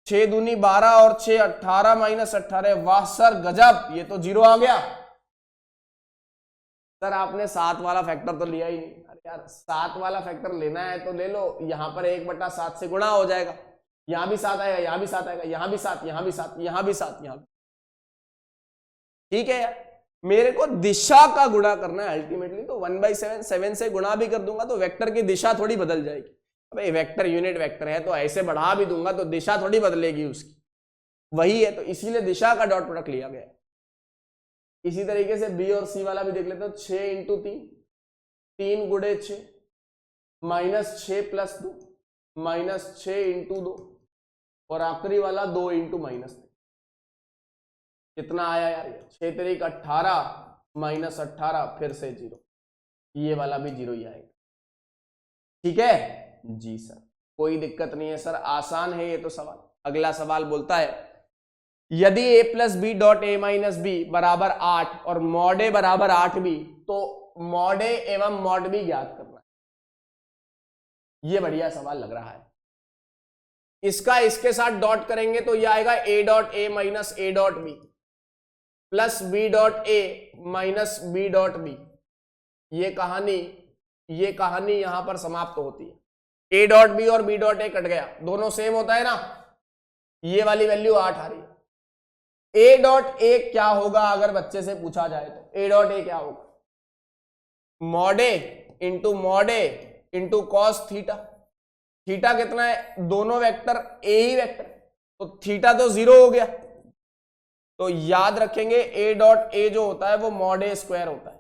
6 दूनी 12 और 6 18 -18। वाह सर गजब, ये तो 0 आ गया। सर आपने 7 वाला फैक्टर तो लिया ही नहीं। अरे यार 7 वाला फैक्टर लेना है तो ले लो, यहां पर 1/7 से गुणा हो जाएगा, यहां भी 7 आएगा, यहां भी 7 आएगा, यहां भी 7, यहां भी 7, यहां भी 7, यहां भी, ठीक है यार। मेरे को दिशा का गुणा करना है अल्टीमेटली, तो 1/7 7 से गुणा भी कर दूंगा तो वेक्टर की दिशा थोड़ी बदल जाएगी। भाई वेक्टर यूनिट वेक्टर है तो ऐसे बढ़ा भी दूंगा तो दिशा थोड़ी बदलेगी उसकी, वही है, तो इसीलिए दिशा का डॉट प्रोडक्ट लिया गया है। इसी तरीके से बी और सी वाला भी देख लेते हो, 6 इंटू 3, 3 गुणे 6, -6 + 2, -6 इंटू 2 और आखिरी वाला 2 इंटू -3। कितना आया यार ये? 6 तरीक 18 -18 फिर से 0, ये वाला भी 0 ही आएगा, ठीक है जी सर, कोई दिक्कत नहीं है सर, आसान है ये तो सवाल। अगला सवाल बोलता है यदि a + b dot a - b बराबर 8 और मॉड a बराबर 8b तो मॉड a एवं मॉड b ज्ञात करना है। ये बढ़िया सवाल लग रहा है। इसका इसके साथ डॉट करेंगे तो ये आएगा a dot a - a dot b plus b dot a - b dot b। ये कहानी ये कहानी यहां पर समाप्त होती है। ए डॉट बी और बी डॉट ए कट गया, दोनों सेम होता है ना, ये वाली वैल्यू 8 आ रही है। ए डॉट ए क्या होगा अगर बच्चे से पूछा जाए तो? ए डॉट ए क्या होगा? Mod A into cos theta. Theta कितना है? दोनों वेक्टर ए ही वेक्टर, तो थीटा तो 0 हो गया। तो याद रखेंगे ए डॉट ए जो होता है वो मॉड ए स्क्वायर होता है।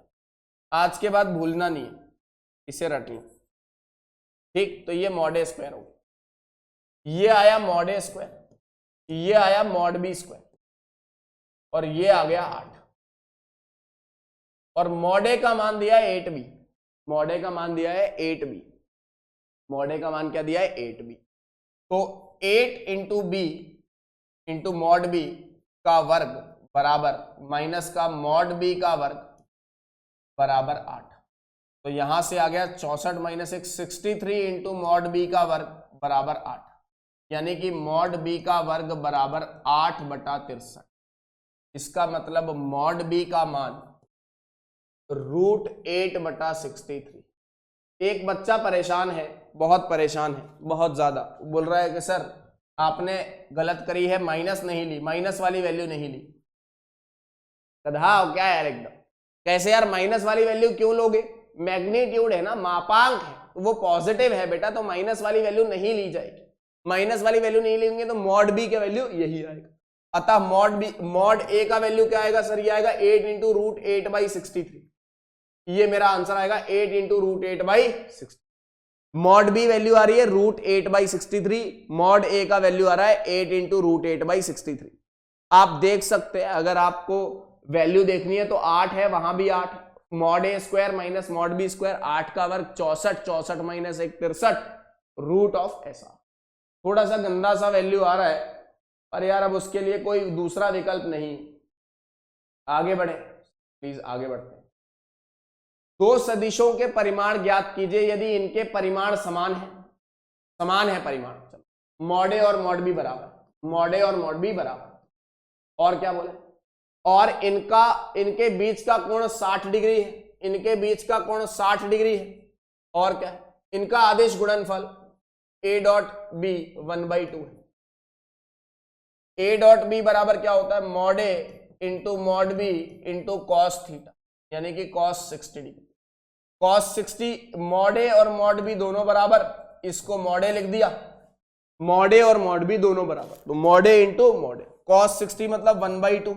आज के बाद भूलना नहीं है, इसे रट लो, ठीक। तो ये मॉड ए स्क्वायर हो गया, ये आया मॉड ए स्क्वायर, ये आया मॉड बी स्क्वायर, और ये आ गया 8। और मॉड ए का मान दिया है 8b, मॉड ए का मान दिया है 8b, मॉड ए का मान क्या दिया है? 8b। तो 8 into B into mod B का वर्ग बराबर माइनस का मॉड बी का वर्ग बराबर 8। तो यहां से आ गया 64 माइनस 1 63 इंटू मॉड बी का वर्ग बराबर 8, यानी कि मॉड बी का वर्ग बराबर 8/63। इसका मतलब मॉड बी का मान √8/63। एक बच्चा परेशान है, बहुत परेशान है, बहुत ज्यादा, बोल रहा है कि सर आपने गलत करी है, माइनस नहीं ली, माइनस वाली वैल्यू नहीं ली। गधा हो क्या यार एकदम? कैसे यार माइनस वाली वैल्यू क्यों लोगे? मैग्नीट्यूड है ना, मापांक है, तो वो पॉजिटिव है बेटा, तो माइनस वाली वैल्यू नहीं ली जाएगी। माइनस वाली वैल्यू नहीं लेंगे तो मॉड बी का वैल्यू यही आएगा। अतः मॉड ए का वैल्यू क्या आएगा सर? ये आएगा 8 इंटू √8/63। ये मेरा आंसर आएगा 8 इंटू √8/63। मॉड बी वैल्यू आ रही है √8/63, मॉड ए का वैल्यू आ रहा है 8 इंटू √8/63। आप देख सकते हैं, अगर आपको वैल्यू देखनी है तो 8 है, वहां भी 8, mod A square minus mod B square, 8 का वर्ग 64, 64 माइनस 1 63, रूट ऑफ ऐसा। थोड़ा सा गंदा सा वैल्यू आ रहा है, पर यार अब उसके लिए कोई दूसरा विकल्प नहीं। आगे बढ़े प्लीज, आगे बढ़ते हैं। दो सदिशों के परिमाण ज्ञात कीजिए यदि इनके परिमाण समान है परिमाण। चलो मॉड ए और मॉड बी बराबर, मॉड ए और मॉड बी बराबर, और क्या बोले? और इनके बीच का कोण 60 डिग्री है, इनके बीच का कोण 60 डिग्री है, और क्या? इनका आदिश गुणनफल ए डॉट बी 1/2 है। ए डॉट बी बराबर क्या होता है? Mod A into mod B into cos theta, यानी कि cos 60 degree. Cos 60, mod A और मॉड बी दोनों बराबर, इसको मॉड ए लिख दिया, मॉड ए और मॉड बी दोनों बराबर, तो mod A into mod A. Cos 60 मतलब 1/2,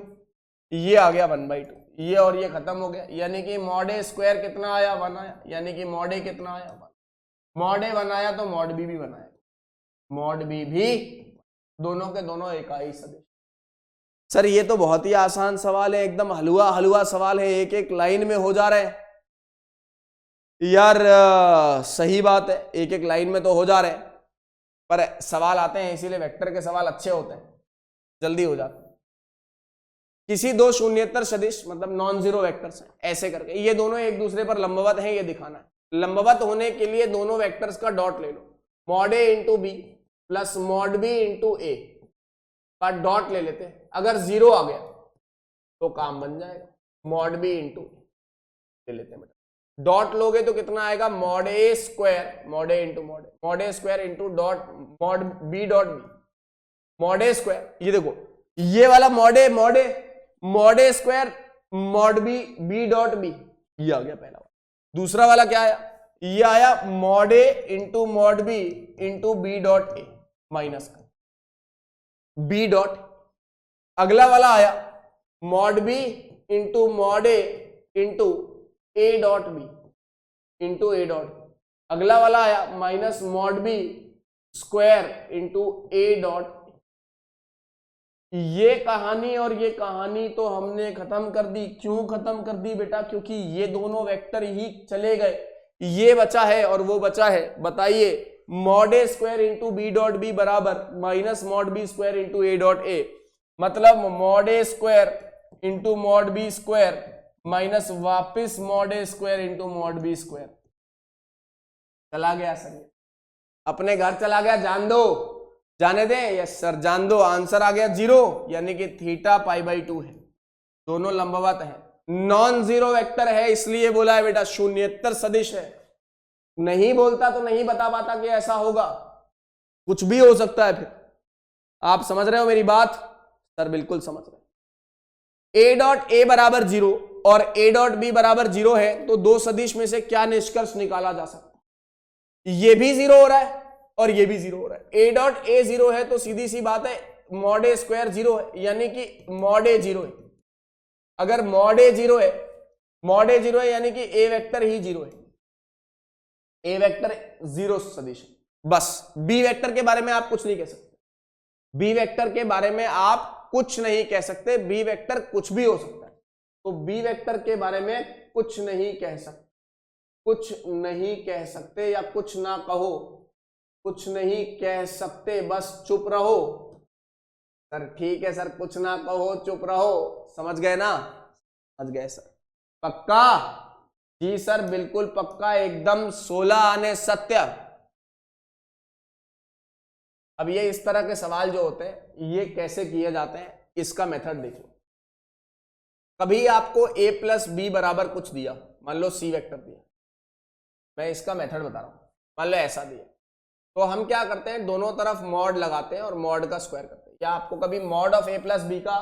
ये आ गया 1/2, ये और ये खत्म हो गया, यानी कि मॉड ए स्क्वायर कितना आया? 1 आया, यानी कि मॉड ए कितना आया? 1। मॉड ए 1 आया तो मॉड बी भी 1 आया, मॉड बी भी, दोनों के दोनों इकाई सदिश। सर ये तो बहुत ही आसान सवाल है, एकदम हलवा हलवा सवाल है, एक एक लाइन में हो जा रहे हैं यार। सही बात है, एक एक लाइन में तो हो जा रहे हैं, पर सवाल आते हैं इसीलिए वेक्टर के सवाल अच्छे होते हैं, जल्दी हो जाते हैं। किसी दो शून्येतर सदिश मतलब नॉन जीरो वेक्टर्स हैं, ऐसे करके, ये दोनों एक दूसरे पर लंबवत हैं, ये दिखाना है। लंबवत होने के लिए दोनों वेक्टर्स का डॉट ले लो, mod A into B plus mod B into A का डॉट ले लेते हैं। अगर 0 आ गया तो काम बन जाएगा, मॉड बी इंटू ले लेते हैं बेटा। डॉट लोगे तो कितना आएगा? Mod A square, mod A into mod A, mod A square into dot mod B dot B, mod A square. ये देखो ये वाला mod A square mod B B dot B, ये आ गया पहला वाला। दूसरा वाला क्या आया? ये आया mod A into mod B into B dot A minus का बी डॉट। अगला वाला आया mod B into mod A into A dot B into A dot. अगला वाला आया minus mod B square into A dot. ये कहानी और ये कहानी तो हमने खत्म कर दी। क्यों खत्म कर दी बेटा? क्योंकि ये दोनों वेक्टर ही चले गए, ये बचा है और वो बचा है। बताइए, mod A square into B dot B बराबर minus mod B square into A dot A, मतलब mod A square into mod B square minus वापिस mod A square into mod B square. चला गया सर, अपने घर चला गया, जान दो, जाने दें। यस सर जान दो, आंसर आ गया 0, यानी कि थीटा π/2 है। दोनों लंबवत है, नॉन जीरो वेक्टर है, इसलिए बोला है बेटा शून्येतर सदिश है। नहीं बोलता तो नहीं बता पाता कि ऐसा होगा, कुछ भी हो सकता है। फिर आप समझ रहे हो मेरी बात? सर बिल्कुल समझ रहे। ए डॉट ए बराबर 0 और ए डॉट बी बराबर 0 है, तो दो सदिश में से क्या निष्कर्ष निकाला जा सकता है? ये भी 0 हो रहा है और ये भी 0 हो रहा है। ए डॉट ए 0 है तो सीधी सी बात है मॉड ए स्क्वायर 0 है, यानी कि मॉड ए 0 है। अगर मॉड ए 0 है, मॉड ए 0 है यानी कि ए वेक्टर ही 0 है, ए वेक्टर 0 सदिश है। बस बी वेक्टर के बारे में आप कुछ नहीं कह सकते, बी वेक्टर के बारे में आप कुछ नहीं कह सकते, बी वेक्टर कुछ भी हो सकता है। तो बी वेक्टर के बारे में कुछ नहीं कह सकते, कुछ नहीं कह सकते या कुछ ना कहो, कुछ नहीं कह सकते, बस चुप रहो। सर ठीक है सर, कुछ ना कहो चुप रहो, समझ गए ना? समझ गए सर, पक्का? जी सर बिल्कुल पक्का, एकदम 16 आने सत्य। अब ये इस तरह के सवाल जो होते हैं ये कैसे किए जाते हैं, इसका मेथड देखो। कभी आपको a प्लस बी बराबर कुछ दिया, मान लो c वेक्टर दिया, मैं इसका मेथड बता रहा हूं, मान लो ऐसा दिया, तो हम क्या करते हैं, दोनों तरफ मॉड लगाते हैं और मॉड का स्क्वायर करते हैं। या आपको कभी mod of a plus B का,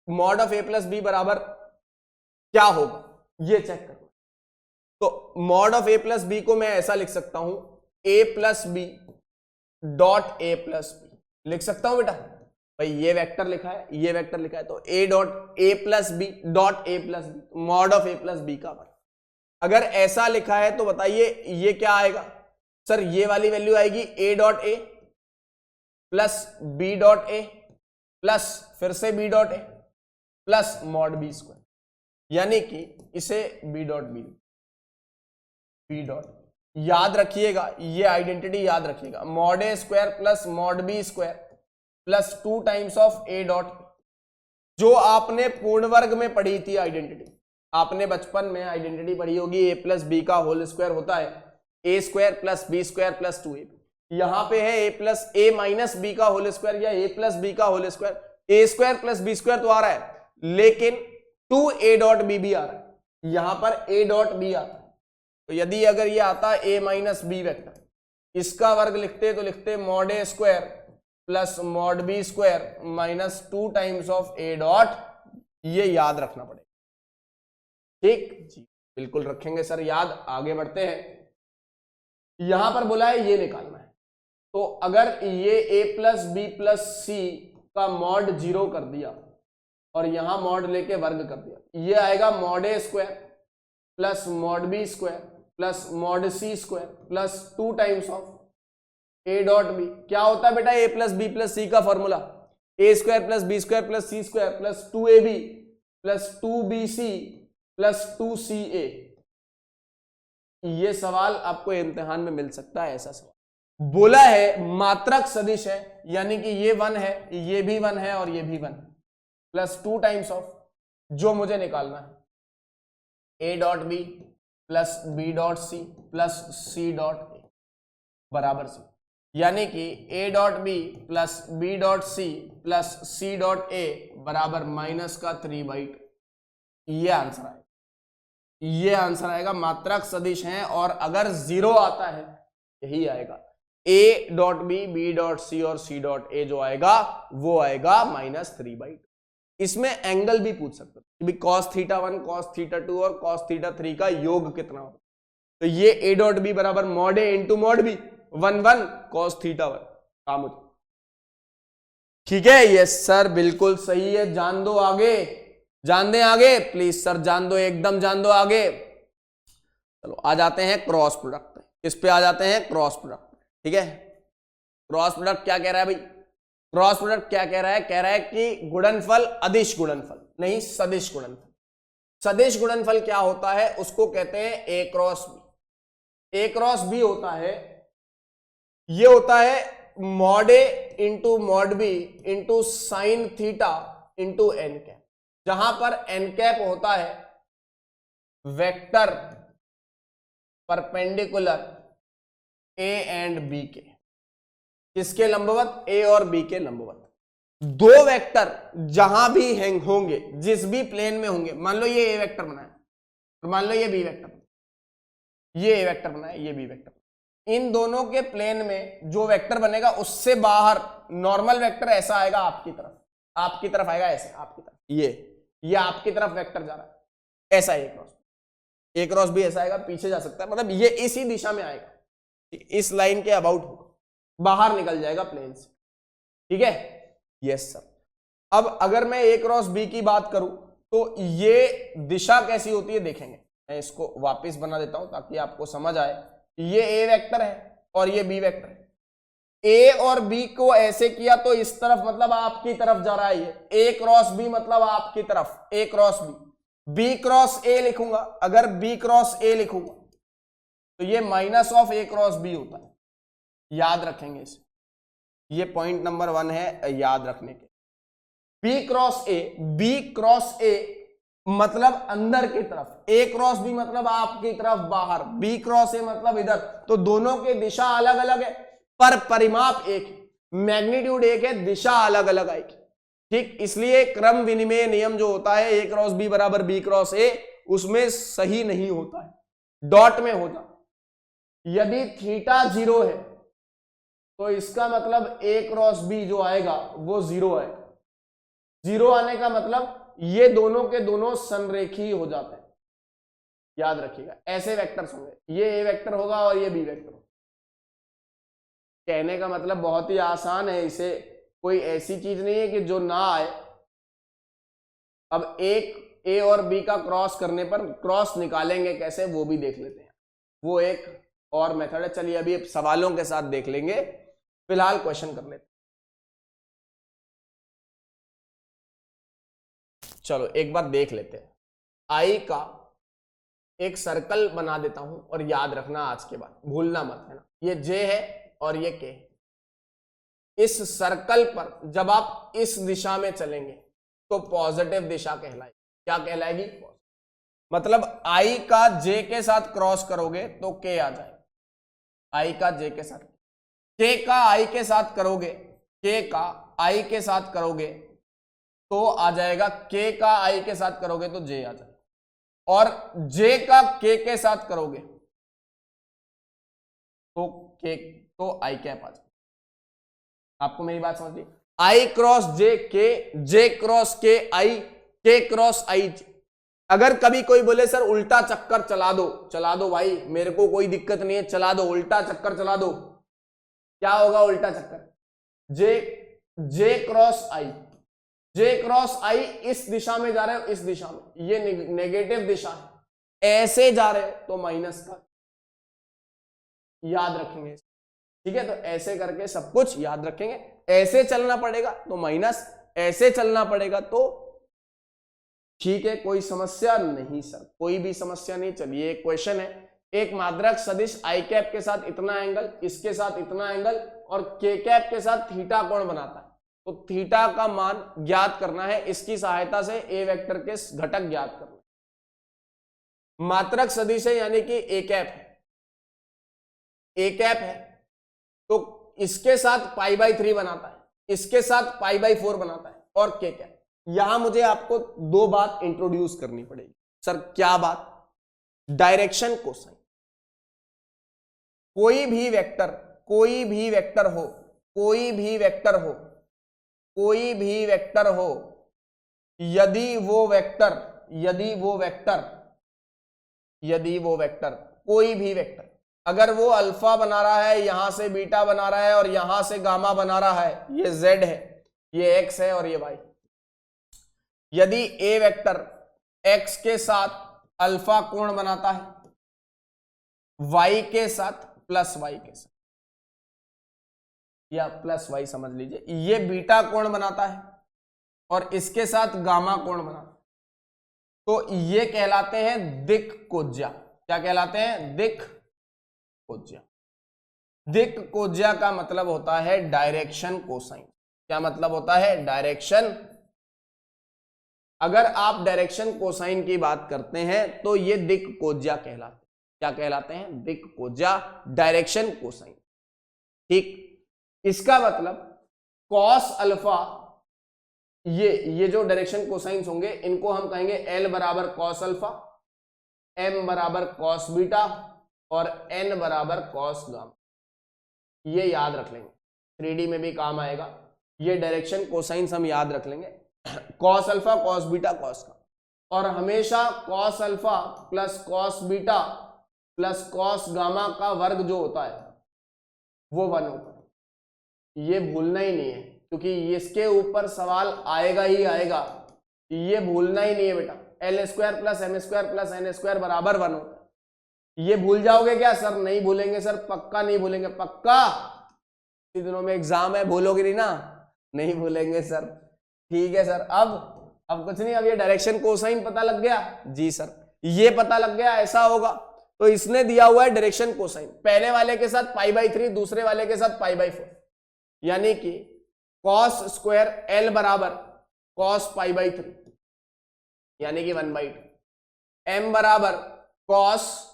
mod of a plus B बराबर क्या होगा ये चेक करो। तो mod of a plus B को मैं ऐसा लिख सकता हूं, a plus B dot A plus B लिख सकता हूं बेटा। भाई ये वेक्टर लिखा है, ये वेक्टर लिखा है, तो a dot A plus B dot A plus B, mod of a plus B का वर्ग। अगर ऐसा लिखा है तो बताइए ये क्या आएगा? सर ये वाली वैल्यू आएगी a dot A plus B dot A plus फिर से B dot A plus mod B square, यानी कि इसे B dot B, B dot, याद रखिएगा ये आइडेंटिटी याद रखिएगा, mod A square plus mod B square plus 2 times of A dot, जो आपने पूर्ण वर्ग में पढ़ी थी आइडेंटिटी। आपने बचपन में आइडेंटिटी पढ़ी होगी, ए प्लस बी का होल स्क्वायर होता है A square plus B square plus 2ab। यहां पे है A plus A minus B का होल स्क्वायर या ए प्लस बी का whole square, A square plus B square तो आ रहा है, लेकिन 2a डॉट बी भी आ रहा है, यहां पर a डॉट बी आता है। तो यदि अगर ये आता ए माइनस बी वेक्टर, इसका वर्ग लिखते तो लिखते mod A square plus mod B square minus 2 times of A dot, ये याद रखना पड़ेगा। ठीक जी बिल्कुल रखेंगे सर याद। आगे बढ़ते हैं, यहां पर बोला है ये निकालना है, तो अगर ये a plus B plus C का मॉड 0 कर दिया और यहां मॉड लेके वर्ग कर दिया, ये आएगा mod A square plus mod B square plus mod C square plus 2 times of A dot B. क्या होता है बेटा A plus B plus C का formula? A square plus B square plus C square plus 2ab plus 2bc plus 2ca। ये सवाल आपको इम्तिहान में मिल सकता है, ऐसा सवाल बोला है मात्रक सदिश है, यानी कि ये 1 है, ये भी 1 है और ये भी 1 है, प्लस 2 टाइम्स ऑफ जो मुझे निकालना है A dot B plus B dot C plus C dot A बराबर सी, यानी कि A dot B plus B dot C plus C dot A बराबर माइनस का 3/2। ये आंसर आएगा, ये आंसर आएगा। मात्रक सदिश हैं और अगर 0 आता है यही आएगा, A dot B dot C और सी डॉट ए जो आएगा वो आएगा माइनस 3/2। इसमें एंगल भी पूछ सकते हैं, cos थीटा 1 cos थीटा 2 और cos थीटा 3 का योग कितना होगा, तो ये ए डॉट बी बराबर mod A into mod B 1 cos theta 1 काम हो। ठीक है, यस सर बिल्कुल सही है। जान दो आगे, जान दें आगे प्लीज सर, जान दो एकदम जान दो आगे। चलो आ जाते हैं क्रॉस प्रोडक्ट पे, इस पे आ जाते हैं क्रॉस प्रोडक्ट। ठीक है, क्रॉस प्रोडक्ट क्या कह रहा है भाई? क्रॉस प्रोडक्ट क्या कह रहा है? कह रहा है कि गुणनफल अदिश गुणनफल नहीं सदिश गुणनफल। सदिश गुणनफल क्या होता है? उसको कहते हैं A cross B. A cross B होता है, ये होता है mod A into mod B into sine theta into N cap, जहां पर एन कैप होता है vector perpendicular A and B के। किसके लंबवत? ए और बी के लंबवत। दो वेक्टर जहां भी हैंग होंगे, जिस भी प्लेन में होंगे, मान लो ये ए वेक्टर बना है और मान लो ये बी वेक्टर, ये ए वेक्टर बना है, ये बी वेक्टर। इन दोनों के प्लेन में जो वेक्टर बनेगा उससे बाहर नॉर्मल वेक्टर ऐसा आएगा आपकी तरफ आएगा, ऐसे आपकी तरफ, ये आपकी तरफ वेक्टर जा रहा है, ऐसा ए क्रॉस बी ऐसा आएगा, पीछे जा सकता है, मतलब ये इसी दिशा में आएगा, इस लाइन के अबाउट होगा, बाहर निकल जाएगा प्लेन से, ठीक है। Yes sir. अब अगर मैं ए क्रॉस बी की बात करूं तो ये दिशा कैसी होती है देखेंगे। मैं इसको वापस बना देता हूं ताकि आपको समझ आए। ये ए वेक्टर है और ये बी वेक्टर है। ए और बी को ऐसे किया तो इस तरफ मतलब आपकी तरफ जा रहा है, ये ए क्रॉस बी मतलब आपकी तरफ, A cross B cross A लिखूंगा। अगर बी क्रॉस ए लिखूंगा तो ये minus of A cross B होता है, याद रखेंगे इसे, ये पॉइंट नंबर 1 है याद रखने के। बी क्रॉस ए मतलब अंदर की तरफ, ए क्रॉस बी मतलब आपकी तरफ बाहर, बी क्रॉस ए मतलब इधर, तो दोनों की दिशा अलग अलग है पर परिमाप एक है, मैग्नीट्यूड एक है, दिशा अलग अलग आएगी, ठीक। इसलिए क्रम विनिमय नियम जो होता है ए क्रॉस बी बराबर बी क्रॉस ए, उसमें सही नहीं होता है, डॉट में होता। यदि थीटा 0 है तो इसका मतलब ए क्रॉस बी जो आएगा वो 0 आएगा। 0 आने का मतलब ये दोनों के दोनों संरेखी हो जाते हैं, याद रखिएगा। ऐसे वेक्टर्स होंगे, ये ए वेक्टर होगा और ये बी वेक्टर होगा। कहने का मतलब बहुत ही आसान है, इसे कोई ऐसी चीज नहीं है कि जो ना आए। अब एक ए और बी का क्रॉस करने पर क्रॉस निकालेंगे कैसे वो भी देख लेते हैं, वो एक और मेथड है। चलिए अभी सवालों के साथ देख लेंगे, फिलहाल क्वेश्चन कर लेते हैं। चलो एक बार देख लेते हैं। आई का एक सर्कल बना देता हूं और याद रखना आज के बाद, भूलना मत, है ना। ये जे है और ये के है। इस सर्कल पर जब आप इस दिशा में चलेंगे तो पॉजिटिव दिशा कहलाएगी। क्या कहलाएगी? मतलब आई का जे के साथ क्रॉस करोगे तो के आ जाएगा, आई का जे के साथ, के का आई के साथ करोगे, के का आई के साथ करोगे तो आ जाएगा, के का आई के साथ करोगे तो जे आ जाएगा, और जे का के साथ करोगे तो के तो आई कैप आ जाएगा। आपको मेरी बात समझ ली? आई क्रॉस जे के, जे क्रॉस के आई, के क्रॉस आई जे। अगर कभी कोई बोले सर उल्टा चक्कर चला दो भाई, मेरे को कोई दिक्कत नहीं है, चला दो, उल्टा चक्कर चला दो। क्या होगा उल्टा चक्कर? जे क्रॉस आई, जे क्रॉस आई इस दिशा में जा रहे हो, इस दिशा में, ये नेगेटिव दिशा है, ऐसे जा रहे हो तो माइनस का, याद रखेंगे, ठीक है। तो ऐसे करके सब कुछ याद रखेंगे। ऐसे चलना पड़ेगा तो माइनस, ऐसे चलना पड़ेगा तो ठीक है। कोई समस्या नहीं सर, कोई भी समस्या नहीं। चलिए एक क्वेश्चन है, एक मात्रक सदिश आई कैप के साथ इतना एंगल, इसके साथ इतना एंगल और के कैप के साथ थीटा कोण बनाता है, तो थीटा का मान ज्ञात करना है। इसकी सहायता से ए वेक्टर के घटक ज्ञात करना है। मात्रक सदिश है यानी कि ए कैप है, ए कैप है तो इसके साथ π/3 बनाता है, इसके साथ π/4 बनाता है, और के कैप। यहां मुझे आपको दो बात इंट्रोड्यूस करनी पड़ेगी। सर क्या बात? Direction cosine. कोई भी वेक्टर हो, कोई भी वेक्टर हो, यदि वो वेक्टर कोई भी वेक्टर अगर वो अल्फा बना रहा है, यहां से बीटा बना रहा है और यहां से गामा बना रहा है, ये z है, ये x है और ये y। यदि ए वेक्टर x के साथ अल्फा कोण बनाता है, y के साथ प्लस y के साथ, या प्लस y समझ लीजिए, ये बीटा कोण बनाता है और इसके साथ गामा कोण बनाता है, तो ये कहलाते हैं दिक्कोज्या। क्या कहलाते हैं? दिक्कोज्या। दिक्कोज्या का मतलब होता है डायरेक्शन कोसाइन। क्या मतलब होता है? डायरेक्शन। अगर आप डायरेक्शन कोसाइन की बात करते हैं तो ये दिक्कोज्या कहलाते हैं। क्या कहलाते हैं? दिक्कोज्या, डायरेक्शन कोसाइन, ठीक। इसका मतलब कॉस अल्फा, ये जो डायरेक्शन कोसाइंस होंगे इनको हम कहेंगे L बराबर कॉस अल्फा, M बराबर कॉस बीटा और n बराबर कॉस गामा। ये याद रख लेंगे, 3D में भी काम आएगा। ये डायरेक्शन कोसाइंस हम याद रख लेंगे, cos alpha cos beta cos का, और हमेशा cos alpha plus cos beta plus cos gamma का वर्ग जो होता है वो 1 होता है। ये भूलना ही नहीं है, क्योंकि इसके ऊपर सवाल आएगा ही आएगा, ये भूलना ही नहीं है बेटा। L square plus M square plus N square बराबर 1 होता है। ये भूल जाओगे क्या सर? नहीं भूलेंगे सर, पक्का नहीं भूलेंगे, पक्का। इतने दिनों में एग्जाम है, भूलोगे नहीं ना? नहीं भूलेंगे सर। ठीक है सर। अब कुछ नहीं, अब ये डायरेक्शन कोसाइन पता लग गया जी सर, ये पता लग गया ऐसा होगा। तो इसने दिया हुआ है डायरेक्शन कोसाइन, पहले वाले के साथ π/3, दूसरे वाले के साथ π/4, यानी कि कॉस स्क्वायर एल बराबर कॉस π/3 यानी कि 1/2, एम बराबर कॉस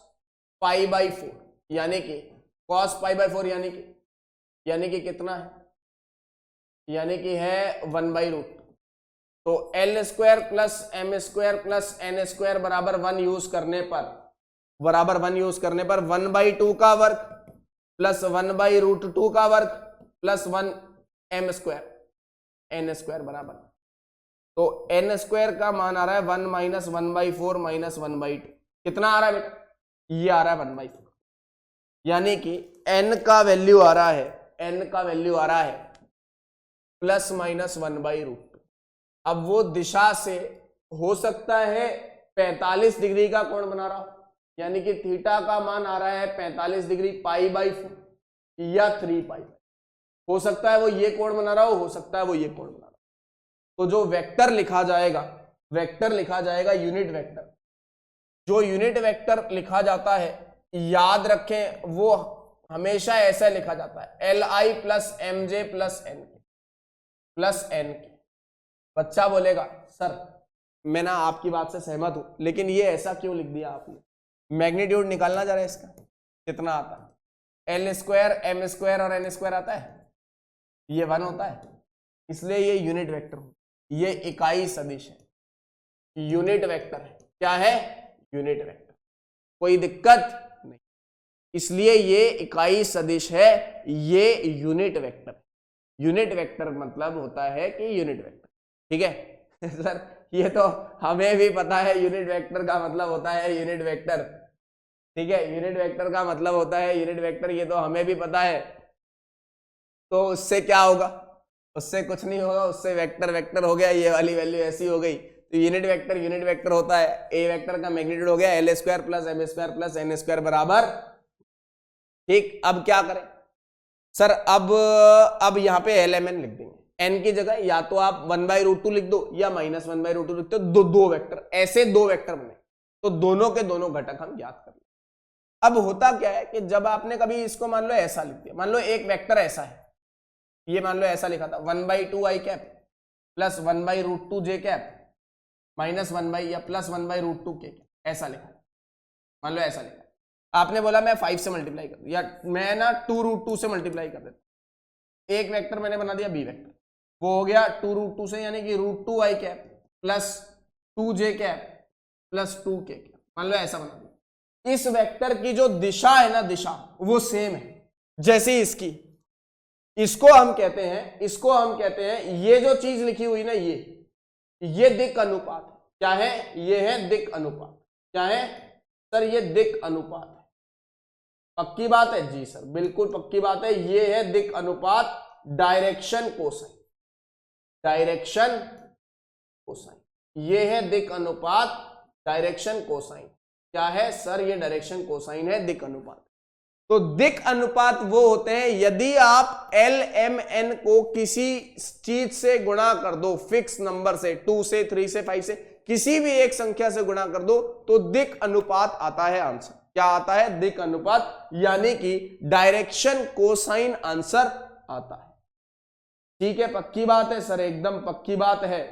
π/4 यानी कि कॉस π/4 यानी कि कितना है? यानी कि है 1/√2। तो L square plus M square plus N square बराबर 1 यूज करने पर 1/2 का वर्ग प्लस 1/√2 का वर्ग plus 1 M square N square बराबर, तो एन स्क्वायर का मान आ रहा है 1 माइनस 1/4 माइनस 1/2। कितना आ रहा है बेटा? ये आ रहा है 1/4, यानी कि n का वैल्यू आ रहा है प्लस माइनस 1/√2। अब वो दिशा से हो सकता है 45 डिग्री का कोण बना रहा हो, यानी कि थीटा का मान आ रहा है 45 डिग्री π/4 या 3π। हो सकता है वो ये कोण बना रहा हो सकता है वो ये कोण बना रहा हो। तो जो वेक्टर लिखा जाएगा यूनिट वेक्टर। जो यूनिट वेक्टर लिखा जाता है, याद रखें, वो हमेशा ऐसा लिखा जाता है Li plus mj plus n के। बच्चा बोलेगा सर मैं ना आपकी बात से सहमत हूं, लेकिन ये ऐसा क्यों लिख दिया आपने? मैग्नीट्यूड निकालना जरा इसका, कितना आता है? एल स्क्वायर एम स्क्वायर और एन स्क्वायर आता है, ये 1 होता है, इसलिए ये यूनिट वेक्टर हो, ये इकाई सदिश है, यूनिट वेक्टर है। क्या है? Unit vector. कोई दिक्कत नहीं, इसलिए ये इकाई सदिश है, ये यूनिट वेक्टर। यूनिट वेक्टर मतलब होता है कि यूनिट वेक्टर, ठीक है सर ये तो हमें भी पता है, यूनिट वेक्टर का मतलब होता है यूनिट वेक्टर, ठीक है, यूनिट वेक्टर का मतलब होता है यूनिट वेक्टर, ये तो हमें भी पता है। तो उससे क्या होगा? उससे कुछ नहीं होगा, उससे वेक्टर वेक्टर हो गया, ये वाली वैल्यू ऐसी हो गई। तो यूनिट वेक्टर होता है, ए वेक्टर का मैग्नीट्यूड हो गया L square plus M square plus N square बराबर, ठीक। अब क्या करें सर? अब यहां पे LMN लिख देंगे, n की जगह या तो आप 1/√2 लिख दो या माइनस 1/√2 लिख दो, दो वेक्टर, ऐसे दो वेक्टर बने, तो दोनों के दोनों घटक हम ज्ञात कर लें। अब होता क्या है कि जब आपने कभी इसको मान लो ऐसा लिख दिया, मान लो एक वेक्टर ऐसा है, ये मान लो ऐसा लिखा था 1/2i cap plus 1/√2 j cap minus 1 या प्लस 1/√2 k कैप, ऐसा लिखा, मान लो ऐसा लिखा। आपने बोला मैं 5 से मल्टीप्लाई कर दूं, या मैं ना 2√2 से मल्टीप्लाई कर देता। एक वेक्टर मैंने बना दिया बी वेक्टर, वो हो गया 2√2 से, यानी कि √2i cap plus 2j cap plus 2k cap, मान लो ऐसा बना दिया। इस वेक्टर की जो दिशा है ना, दिशा वो सेम है जैसे इसकी। इसको हम कहते हैं ये जो चीज लिखी हुई ना, ये दिक् अनुपात। क्या है? ये है दिक् अनुपात। क्या है सर? ये दिक् अनुपात है। पक्की बात है? जी सर बिल्कुल पक्की बात है, ये है दिक् अनुपात, डायरेक्शन कोसाइन, ये है दिक् अनुपात डायरेक्शन कोसाइन। क्या है सर? ये डायरेक्शन कोसाइन है, दिक् अनुपात। तो दिक् अनुपात वो होते हैं यदि आप LMN को किसी चीज से गुणा कर दो, फिक्स नंबर से, 2 से 3 से 5 से, किसी भी एक संख्या से गुणा कर दो, तो दिक् अनुपात आता है आंसर। क्या आता है? दिक् अनुपात, यानी कि डायरेक्शन कोसाइन आंसर आता है। ठीक है, पक्की बात है सर? एकदम पक्की बात है।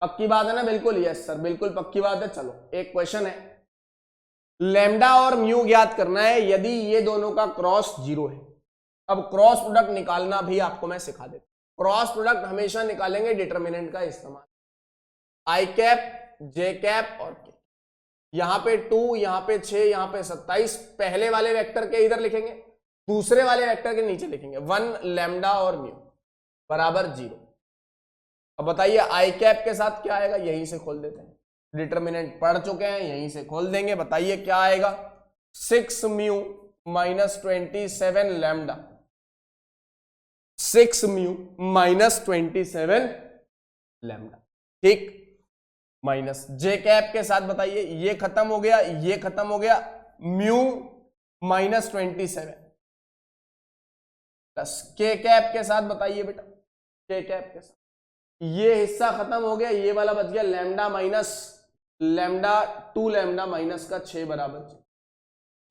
पक्की बात है ना? बिल्कुल यस सर, बिल्कुल पक्की बात है। चलो एक क्वेश्चन है, लैम्डा और म्यू ज्ञात करना है यदि ये दोनों का क्रॉस 0 है। अब क्रॉस प्रोडक्ट निकालना भी आपको मैं सिखा देता हूं। क्रॉस प्रोडक्ट हमेशा निकालेंगे डिटर्मिनेंट का इस्तेमाल, आई कैप, जे कैप और के। यहां पे 2, यहां पे 6, यहां पे 27। पहले वाले वेक्टर के इधर लिखेंगे, दूसरे वाले वेक्टर के नीचे लिखेंगे 1 लैम्डा और म्यू बराबर 0। अब बताइए आई कैप के साथ क्या आएगा, यहीं से खोल देते हैं, डिटर्मिनेंट पढ़ चुके हैं, यहीं से खोल देंगे। बताइए क्या आएगा, 6 mu minus 27 lambda, 6 mu minus 27 lambda, ठीक। माइनस जे कैप के साथ बताइए, ये खत्म हो गया, ये खत्म हो गया, mu minus 27 plus K cap के साथ बताइए बेटा, के कैप के साथ ये हिस्सा खत्म हो गया, ये वाला बच गया lambda minus lambda 2 lambda minus का 6 बराबर,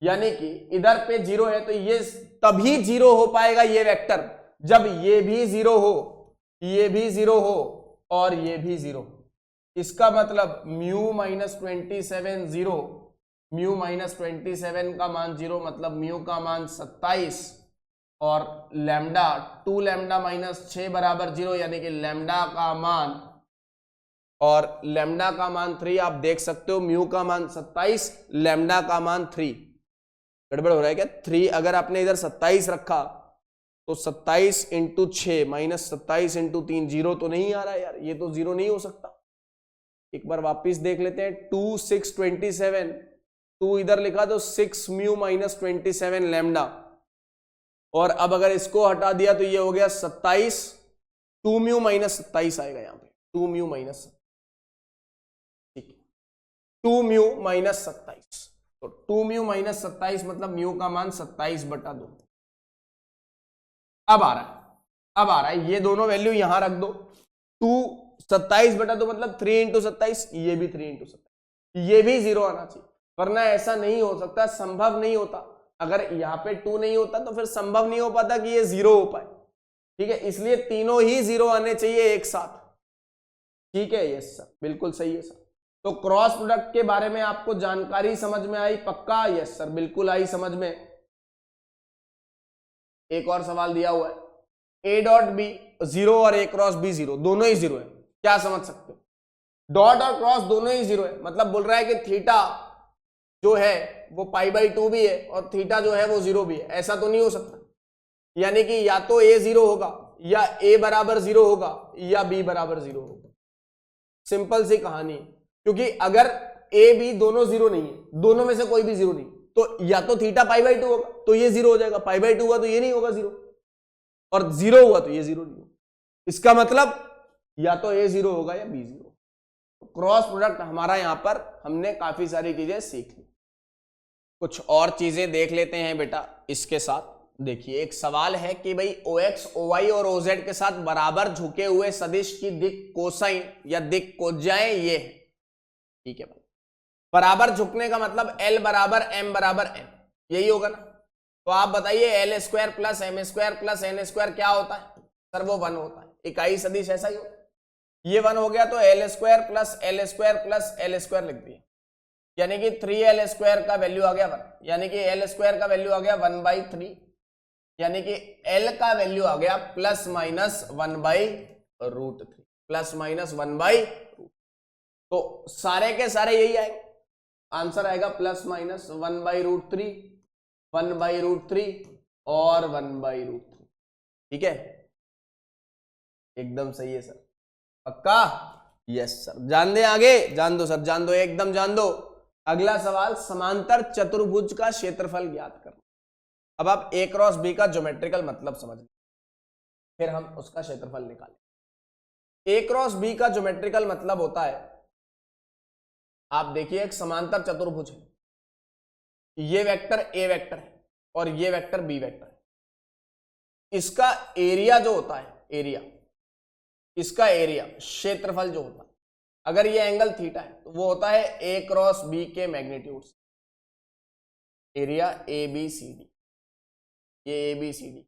यानी कि इधर पे 0 है तो ये तभी 0 हो पाएगा ये वेक्टर जब ये भी 0 हो, ये भी 0 हो और ये भी 0 हो। इसका मतलब म्यू माइनस 27 0, म्यू माइनस 27 का मान 0, मतलब म्यू का मान 27 और लैम्डा 2 लैम्डा माइनस 6 बराबर 0, यानी कि लैम्डा का मान और लैम्डा का मान 3। आप देख सकते हो म्यू का मान 27, लैम्डा का मान 3। गड़बड़ हो रहा है क्या? 3 अगर आपने इधर 27 रखा तो 27 इंटू 6 माइनस 27 इंटू 3, 0 तो नहीं आ रहा है यार, ये तो 0 नहीं हो सकता। एक बार वापिस देख लेते हैं, 2 6 27, 2 इधर लिखा तो 6 म्यू माइनस 27 लैम्डा, और अब अगर इसको हटा दिया तो ये हो गया 27, 2 म्यू माइनस 27 आएगा यहाँ पे, 2 म्यू माइनस, ठीक है, 2 म्यू माइनस 27, तो 2 म्यू माइनस 27 मतलब म्यू का मान 27/2। अब आ रहा है, अब आ रहा है, ये दोनों वैल्यू यहां रख दो, 2 27/2 मतलब 3 इंटू 27, ये भी 3 इंटू 27, ये भी 0 आना चाहिए, वरना ऐसा नहीं हो सकता, संभव नहीं होता। अगर यहाँ पे 2 नहीं होता तो फिर संभव नहीं हो पाता कि ये 0 हो पाए, ठीक है, इसलिए तीनों ही 0 आने चाहिए एक साथ, ठीक है। यस सर, बिल्कुल सही है सर। तो क्रॉस प्रोडक्ट के बारे में आपको जानकारी समझ में आई? पक्का? यस सर, बिल्कुल आई समझ में। एक और सवाल दिया हुआ है, ए डॉट बी 0 और ए क्रॉस बी 0, दोनों ही 0 है, क्या समझ सकते हो? डॉट और क्रॉस दोनों ही 0 है, मतलब बोल रहा है कि थीटा जो है वो π/2 भी है और थीटा जो है वो 0 भी है, ऐसा तो नहीं हो सकता। यानी कि या तो a 0 होगा, या a बराबर 0 होगा, या b बराबर 0 होगा। सिंपल सी कहानी है, क्योंकि अगर a b दोनों 0 नहीं है, दोनों में से कोई भी 0 नहीं, तो या तो थीटा π/2 होगा तो ये 0 हो जाएगा, π/2 हुआ तो ये नहीं होगा 0, और 0 हुआ तो ये 0 नहीं होगा। इसका मतलब या तो a 0 होगा या b 0। क्रॉस प्रोडक्ट हमारा यहां पर हमने काफी सारी चीजें सीख ली। कुछ और चीजें देख लेते हैं बेटा इसके साथ। देखिए एक सवाल है कि भाई OX, OY और OZ के साथ बराबर झुके हुए सदिश की दिक कोसाइन या दिक कोजाएं ये है, ठीक है भाई। बराबर झुकने का मतलब L बराबर M बराबर N, यही होगा ना। तो आप बताइए L square plus M square plus N square क्या होता है? सर वो 1 होता है, इकाई सदिश ऐसा ही होता है। ये 1 हो गया तो L square plus L square plus L square लिख दिए, यानी कि 3L स्क्वायर का वैल्यू आ गया 1, यानी कि L स्क्वायर का वैल्यू आ गया 1/3, यानी कि L का वैल्यू आ गया प्लस माइनस 1/√3, प्लस माइनस 1/√। तो सारे के सारे यही आएंगे, आंसर आएगा प्लस माइनस 1/√3, 1/√3 और 1/√3, ठीक है, एकदम सही है सर, पक्का? Yes sir. जान दे आगे? जान दो सर, जान दो, एकदम जान दो। अगला सवाल, समांतर चतुर्भुज का क्षेत्रफल ज्ञात करना। अब आप ए क्रॉस बी का ज्योमेट्रिकल मतलब समझ, फिर हम उसका क्षेत्रफल निकालें। ए क्रॉस बी का ज्योमेट्रिकल मतलब होता है, आप देखिए एक समांतर चतुर्भुज है, ये वेक्टर ए वेक्टर है और ये वेक्टर बी वेक्टर है। इसका एरिया जो होता है, एरिया, इसका एरिया क्षेत्रफल जो होता है, अगर ये एंगल थीटा है तो वो होता है ए क्रॉस बी के मैग्नीट्यूड से। Area A B C D, ये ए बी सी डी,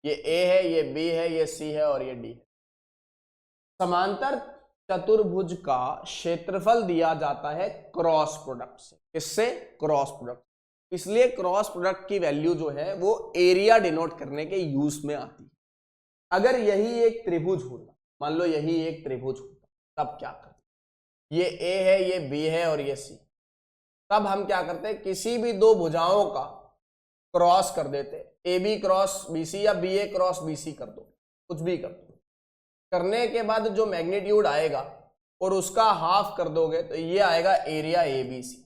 ये ए है, ये बी है, ये सी है और ये डी है। समांतर चतुर्भुज का क्षेत्रफल दिया जाता है क्रॉस प्रोडक्ट से। किससे? Cross product. इसलिए क्रॉस प्रोडक्ट की वैल्यू जो है वो एरिया डिनोट करने के यूज में आती है। अगर यही एक त्रिभुज होता, मान लो यही एक त्रिभुज होता, तब क्या करते? ये ए है, ये बी है और ये सी, तब हम क्या करते हैं, किसी भी दो भुजाओं का क्रॉस कर देते, A B cross B C या B A cross B C कर दो, कुछ भी कर दो। करने के बाद जो मैग्नीट्यूड आएगा और उसका हाफ कर दोगे तो ये आएगा एरिया ए बी सी।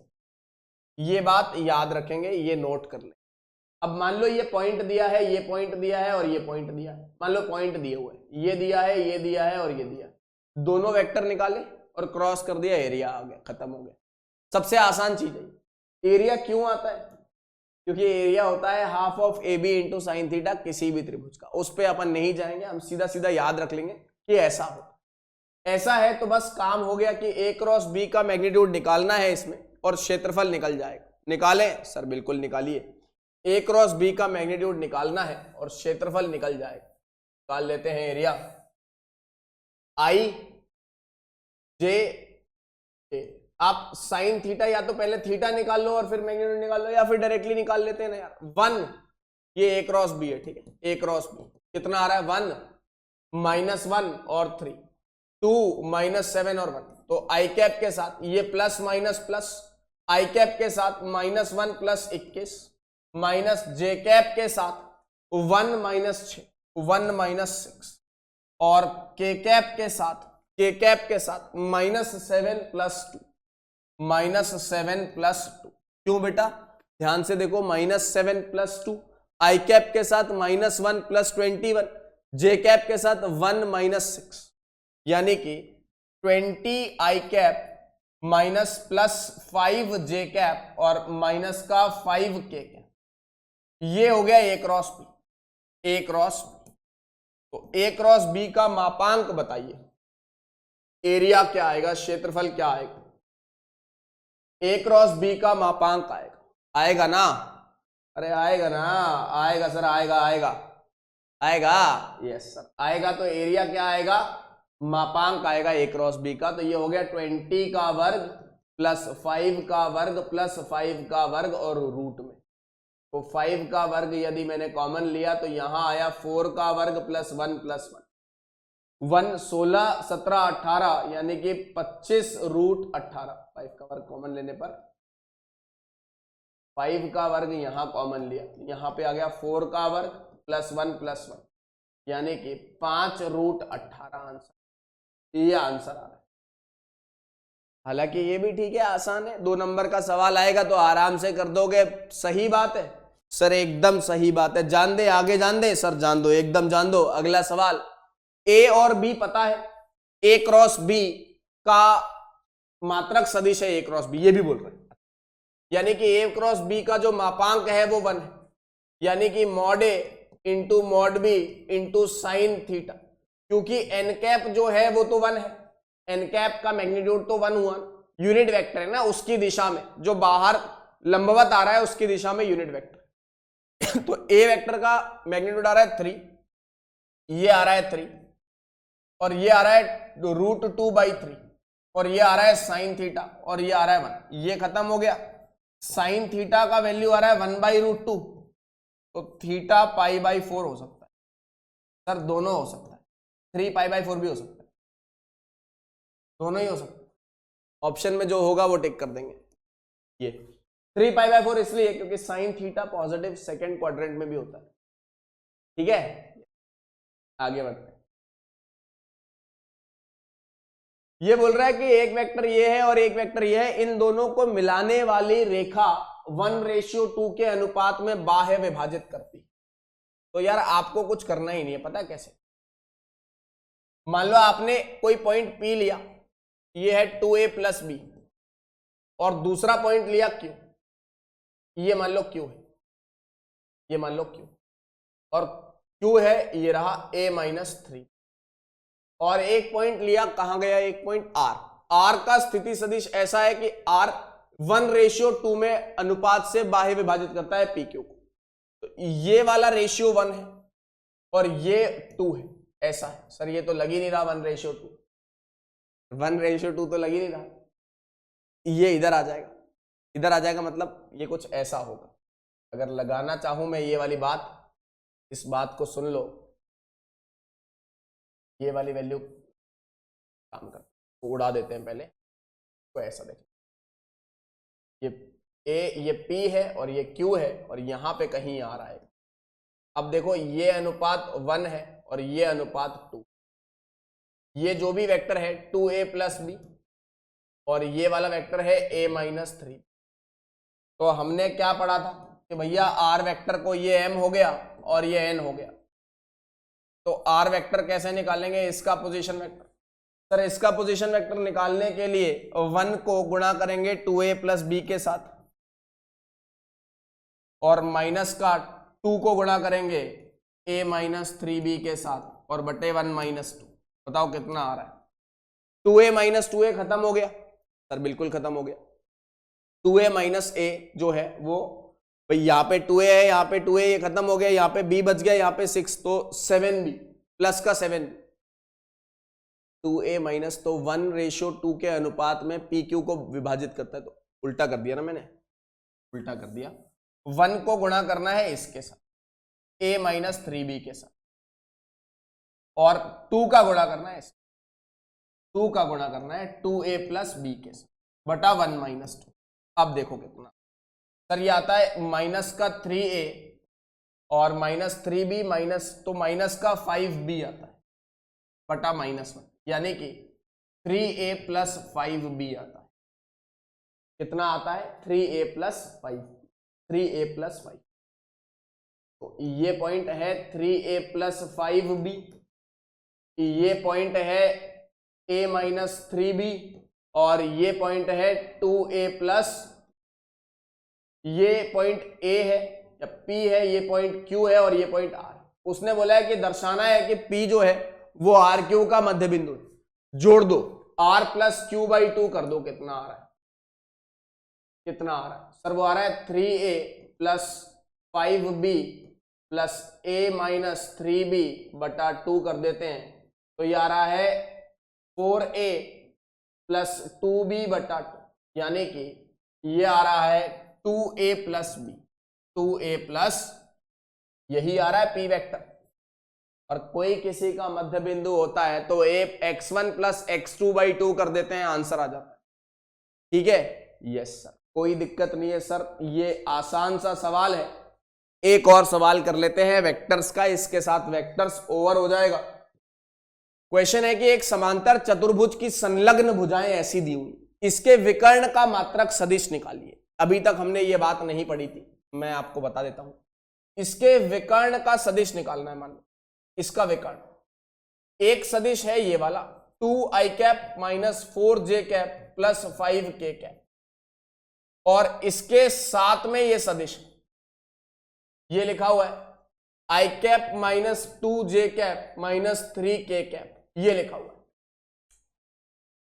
ये बात याद रखेंगे, ये नोट कर ले। अब मान लो ये पॉइंट दिया है, ये पॉइंट दिया है और ये पॉइंट दिया है। मान लो पॉइंट दिए हुए, ये दिया है, ये दिया है और ये दिया है। दोनों वेक्टर निकाले और क्रॉस कर दिया, एरिया आ गया, खत्म हो गया। सबसे आसान चीज है। एरिया क्यों आता है? क्योंकि एरिया होता है half of A B into sine theta किसी भी त्रिभुज का। उस पर अपन नहीं जाएंगे, हम सीधा सीधा याद रख लेंगे कि ऐसा हो। ऐसा है तो बस काम हो गया कि ए क्रॉस बी का मैग्नीट्यूड निकालना है इसमें और क्षेत्रफल निकल जाएगा। निकाले सर? बिल्कुल निकालिए। ए क्रॉस बी का मैग्नीट्यूड निकालना है और क्षेत्रफल निकल जाएगा। निकाल लेते हैं एरिया आई जे ए। आप साइन थीटा या तो पहले थीटा निकाल लो और फिर मैग्नीट्यूड निकाल लो, या फिर डायरेक्टली निकाल लेते हैं ना यार। 1 ये ए क्रॉस बी है, ठीक है। ए क्रॉस बी कितना आ रहा है? 1 -1 और 3, 2 -7 और 1। तो आई कैप के साथ ये प्लस माइनस प्लस, आई कैप के साथ -1 + 21 माइनस जे कैप के साथ 1 - 6 1 - 6 और के कैप के साथ -7 + 2 -7 + 2। क्यों बेटा? ध्यान से देखो, -7 + 2, आई कैप के साथ -1 + 21, जे कैप के साथ 1 - 6, यानी कि 20 आई कैप माइनस प्लस 5 जे कैप और माइनस का 5 के कैप। ये हो गया ए cross B. A cross B, तो ए क्रॉस बी का मापांक बताइए। एरिया क्या आएगा, क्षेत्रफल क्या आएगा? ए क्रॉस बी का मापांक आएगा ना? अरे आएगा ना, आएगा सर, आएगा यस सर आएगा। तो एरिया क्या आएगा? मापांक आएगा ए क्रॉस बी का। तो ये हो गया 20 का वर्ग प्लस 5 का वर्ग प्लस 5 का वर्ग और रूट में। तो 5 का वर्ग यदि मैंने कॉमन लिया तो यहां आया 4 का वर्ग प्लस 1 + 1 16 17 18 यानी कि 25√18। 5 का वर्ग कॉमन लेने पर 5 का वर्ग यहां कॉमन लिया, यहां पे आ गया 4 का वर्ग प्लस 1 + 1 यानी कि 5√18 आंसर। ये आंसर आ रहा है। हालांकि ये भी ठीक है, आसान है। 2 नंबर का सवाल आएगा तो आराम से कर दोगे। सही बात है सर, एकदम सही बात है। जान दे आगे, जान दे सर, जान दो, एकदम जान दो। अगला सवाल, ए और बी पता है, ए क्रॉस बी का मात्रक सदिश है ए क्रॉस बी, ये भी बोल रहे हैं। यानी कि ए क्रॉस बी का जो मापांक है वो 1 है, यानी कि mod A into mod B into sine theta. क्योंकि एन कैप जो है वो तो 1 है, एन कैप का मैग्नीट्यूड तो 1 हुआ, यूनिट वेक्टर है ना, उसकी दिशा में जो बाहर लंबवत आ रहा है उसकी दिशा में यूनिट वेक्टर। तो ए वेक्टर का मैग्नीट्यूड आ रहा है 3, ये आ रहा है 3 और ये आ रहा है √2/3 और ये आ रहा है साइन थीटा और ये आ रहा है 1। ये खत्म हो गया। साइन थीटा का वैल्यू आ रहा है 1/√2, तो थीटा π/4 हो सकता है सर, दोनों हो सकता है। 3 π/4 भी हो सकता है, दोनों ही हो सकता है। ऑप्शन में जो होगा वो टिक कर देंगे। ये 3 π/4 इसलिए क्योंकि sine theta positive second quadrant में भी होता है। ठीक है, आगे बढ़ते हैं। ये बोल रहा है कि एक वेक्टर ये है और एक वेक्टर ये है, इन दोनों को मिलाने वाली रेखा 1:2 के अनुपात में बाह्य विभाजित करती। तो यार आपको कुछ करना ही नहीं है, पता है कैसे? मान लो आपने कोई पॉइंट P लिया, ये है 2a + b, और दूसरा पॉइंट लिया Q, ये मान लो Q है, ये मान लो Q, और Q है ये रहा a - 3, और एक पॉइंट लिया, कहां गया एक पॉइंट R। R का स्थिति सदिश ऐसा है कि R 1:2 में अनुपात से बाह्य विभाजित करता है PQ को। तो ये वाला रेशियो 1 है और ये 2 है, ऐसा है सर। ये तो लग ही नहीं रहा 1:2, 1:2 तो लग ही नहीं रहा। ये इधर आ जाएगा, इधर आ जाएगा, मतलब ये कुछ ऐसा होगा। अगर लगाना चाहूं मैं ये वाली बात, इस बात को सुन लो, ये वाली वैल्यू काम कर, तो उड़ा देते हैं पहले, तो ऐसा देखो, ये ये P है और ये Q है और यहां पे कहीं R आएगा। अब देखो ये अनुपात 1 है और ये अनुपात 2, ये जो भी वेक्टर है 2a प्लस बी और ये वाला वेक्टर है a माइनस 3। तो हमने क्या पढ़ा था कि भैया r वेक्टर को ये m हो गया और ये n हो गया, तो r वेक्टर कैसे निकालेंगे? इसका पोजीशन वेक्टर। सर इसका पोजीशन वेक्टर निकालने के लिए 1 को गुणा करेंगे 2a प्लस बी के साथ और माइनस का 2 को गुणा करेंगे a माइनस 3b के साथ और बटे 1 माइनस 2। बताओ कितना आ रहा है? 2a माइनस 2a खत्म हो गया सर, बिल्कुल खत्म हो गया। 2a माइनस a जो है वो भाई यहाँ पे 2a है, यहाँ पे 2a, ये खत्म हो गया, यहाँ पे b बच गया, यहाँ पे 6, तो 7b प्लस का 7b। 2a माइनस, तो 1:2 के अनुपात में pq को विभाजित करता है, तो उल्टा कर दिया ना मैंने, उल्टा कर दिया। 1 को गुणा करना है इसके साथ a माइनस 3b के साथ और 2 का गुणा करना है, 2 का गुणा करना है 2a प्लस b के साथ बटा 1 माइनस 2। अब देखो कितना सर, ये आता है माइनस का 3a और माइनस 3b माइनस, तो माइनस का 5b आता है बटा माइनस 1, यानी कि 3a प्लस 5b आता है। कितना आता है? 3a plus 5, 3a plus 5। तो ये पॉइंट है 3a प्लस 5b, ये पॉइंट है a माइनस 3b और ये पॉइंट है 2a प्लस, ये पॉइंट a है या p है, ये पॉइंट q है और ये पॉइंट r। उसने बोला है कि दर्शाना है कि p जो है वो आर क्यू का मध्य बिंदु है। जोड़ दो, r प्लस क्यू बाई 2 कर दो, कितना आ रहा है? कितना आ रहा है सर? वो आ रहा है 3a plus 5b plus a minus 3b बटा 2 कर देते हैं, तो ये आ रहा है 4a प्लस 2b बटा 2, यानी कि ये आ रहा है 2a plus b, 2a plus, यही आ रहा है p वेक्टर। और कोई किसी का मध्य बिंदु होता है तो a x1 plus x2 by 2 कर देते हैं, आंसर आ जाता है। ठीक है, यस सर, कोई दिक्कत नहीं है सर, ये आसान सा सवाल है। एक और सवाल कर लेते हैं वेक्टर्स का, इसके साथ वेक्टर्स ओवर हो जाएगा। क्वेश्चन है कि एक समांतर चतुर्भुज की संलग्न भुजाएं ऐसी दी हुई, इसके विकर्ण का मात्रक सदिश निकालिए। अभी तक हमने ये बात नहीं पढ़ी थी, मैं आपको बता देता हूं। इसके विकर्ण का सदिश निकालना है। मान लो इसका विकर्ण, एक सदिश है ये वाला 2i cap minus 4j cap plus 5k cap, और इसके साथ में ये सदिश ये लिखा हुआ है i cap minus 2j cap minus 3k cap, ये लिखा हुआ है।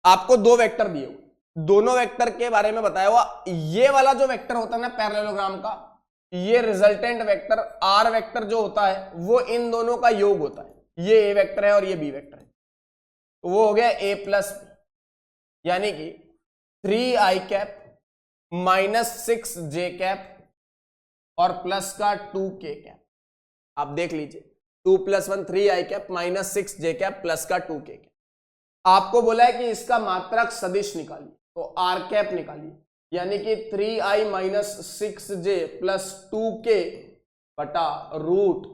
आपको दो वेक्टर दिए हुए, दोनों वेक्टर के बारे में बताया हुआ। ये वाला जो वेक्टर होता है ना पैरेललोग्राम का, ये रिजल्टेंट वेक्टर r वेक्टर जो होता है वो इन दोनों का योग होता है। ये a वेक्टर है और ये b वेक्टर है, तो वो हो गया a प्लस b, यानी कि 3i cap minus 6j cap और प्लस का 2k कैप। आप देख लीजिए 2 plus 1 3i cap minus 6j cap plus का 2k कैप। आपको बोला है कि इसका मात्रक सदिश निकालिए, तो r कैप निकालिए, यानी कि 3i minus 6j plus 2k बटा रूट,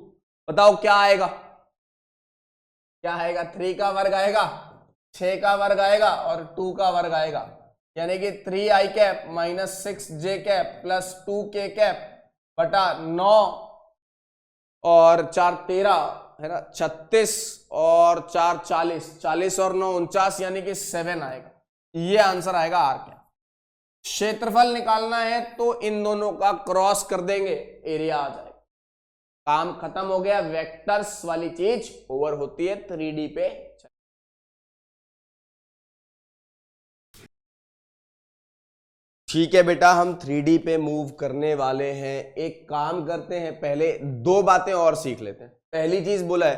बताओ क्या आएगा? क्या आएगा? 3 का वर्ग आएगा, 6 का वर्ग आएगा और 2 का वर्ग आएगा, यानी कि 3i cap minus 6j cap plus 2k cap बटा 9 और 4 13 है ना, 36 और 4 40, 40 और 9 49, यानी कि 7 आएगा। ये आंसर आएगा आर कैप। क्षेत्रफल निकालना है तो इन दोनों का क्रॉस कर देंगे, एरिया आ जाएगा। काम खत्म हो गया। वेक्टर्स वाली चीज ओवर होती है 3D पे। ठीक है बेटा, हम 3D पे मूव करने वाले हैं। एक काम करते हैं, पहले दो बातें और सीख लेते हैं। पहली चीज बोला है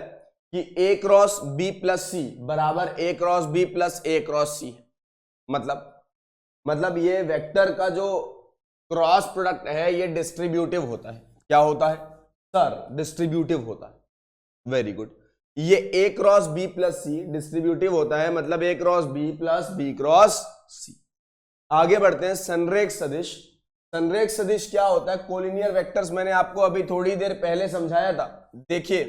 कि a cross b plus C बराबर a cross b plus a cross C. मतलब ये वेक्टर का जो क्रॉस प्रोडक्ट है ये डिस्ट्रीब्यूटिव होता है। क्या होता है सर? डिस्ट्रीब्यूटिव होता है। Very good. ये a cross b plus C distributive होता है, मतलब a cross b plus b cross C. आगे बढ़ते हैं। संरेख सदिश संरेख सदिश क्या होता है? कोलिनियर वेक्टर्स मैंने आपको अभी थोड़ी देर पहले समझाया था। देखिए,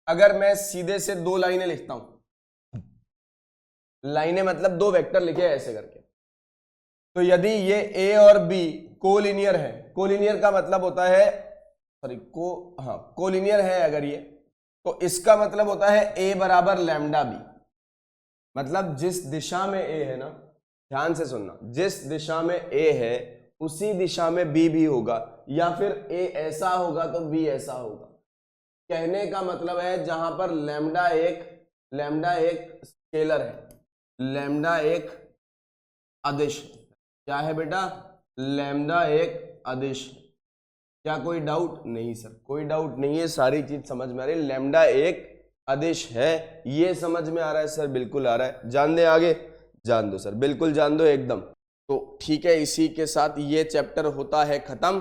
अगर मैं सीधे से दो लाइनें लिखता हूं, लाइनें मतलब दो वेक्टर लिखे ऐसे करके, तो यदि ये ए और बी कोलिनियर है, कोलिनियर का मतलब होता है कोलिनियर है अगर ये, तो इसका मतलब होता है ए बराबर लैम्डा बी। मतलब जिस दिशा में ए है ना, ध्यान से सुनना, जिस दिशा में ए है उसी दिशा में बी भी होगा, या फिर ए ऐसा होगा तो बी ऐसा होगा। कहने का मतलब है जहां पर लैम्डा एक स्केलर है, लैम्डा एक अदिश है। क्या है बेटा? लैम्डा एक अदिश है। क्या कोई डाउट? नहीं सर, कोई डाउट नहीं है, सारी चीज समझ में आ रही है। लैम्डा एक अदिश है, ये समझ में आ रहा है सर? बिल्कुल आ रहा है। जान दे आगे? जान दो सर, बिल्कुल जान दो एकदम। तो ठीक है, इसी के साथ ये चैप्टर होता है खत्म।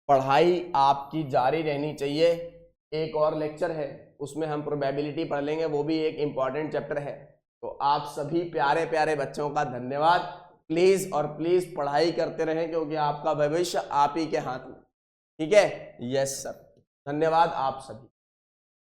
पढ़ाई आपकी जारी रहनी चाहिए। एक और लेक्चर है, उसमें हम प्रोबेबिलिटी पढ़ लेंगे, वो भी एक इंपॉर्टेंट चैप्टर है। तो आप सभी प्यारे प्यारे बच्चों का धन्यवाद। प्लीज और प्लीज पढ़ाई करते रहें, क्योंकि आपका भविष्य आप ही के हाथ में। ठीक है? यस सर, धन्यवाद आप सभी।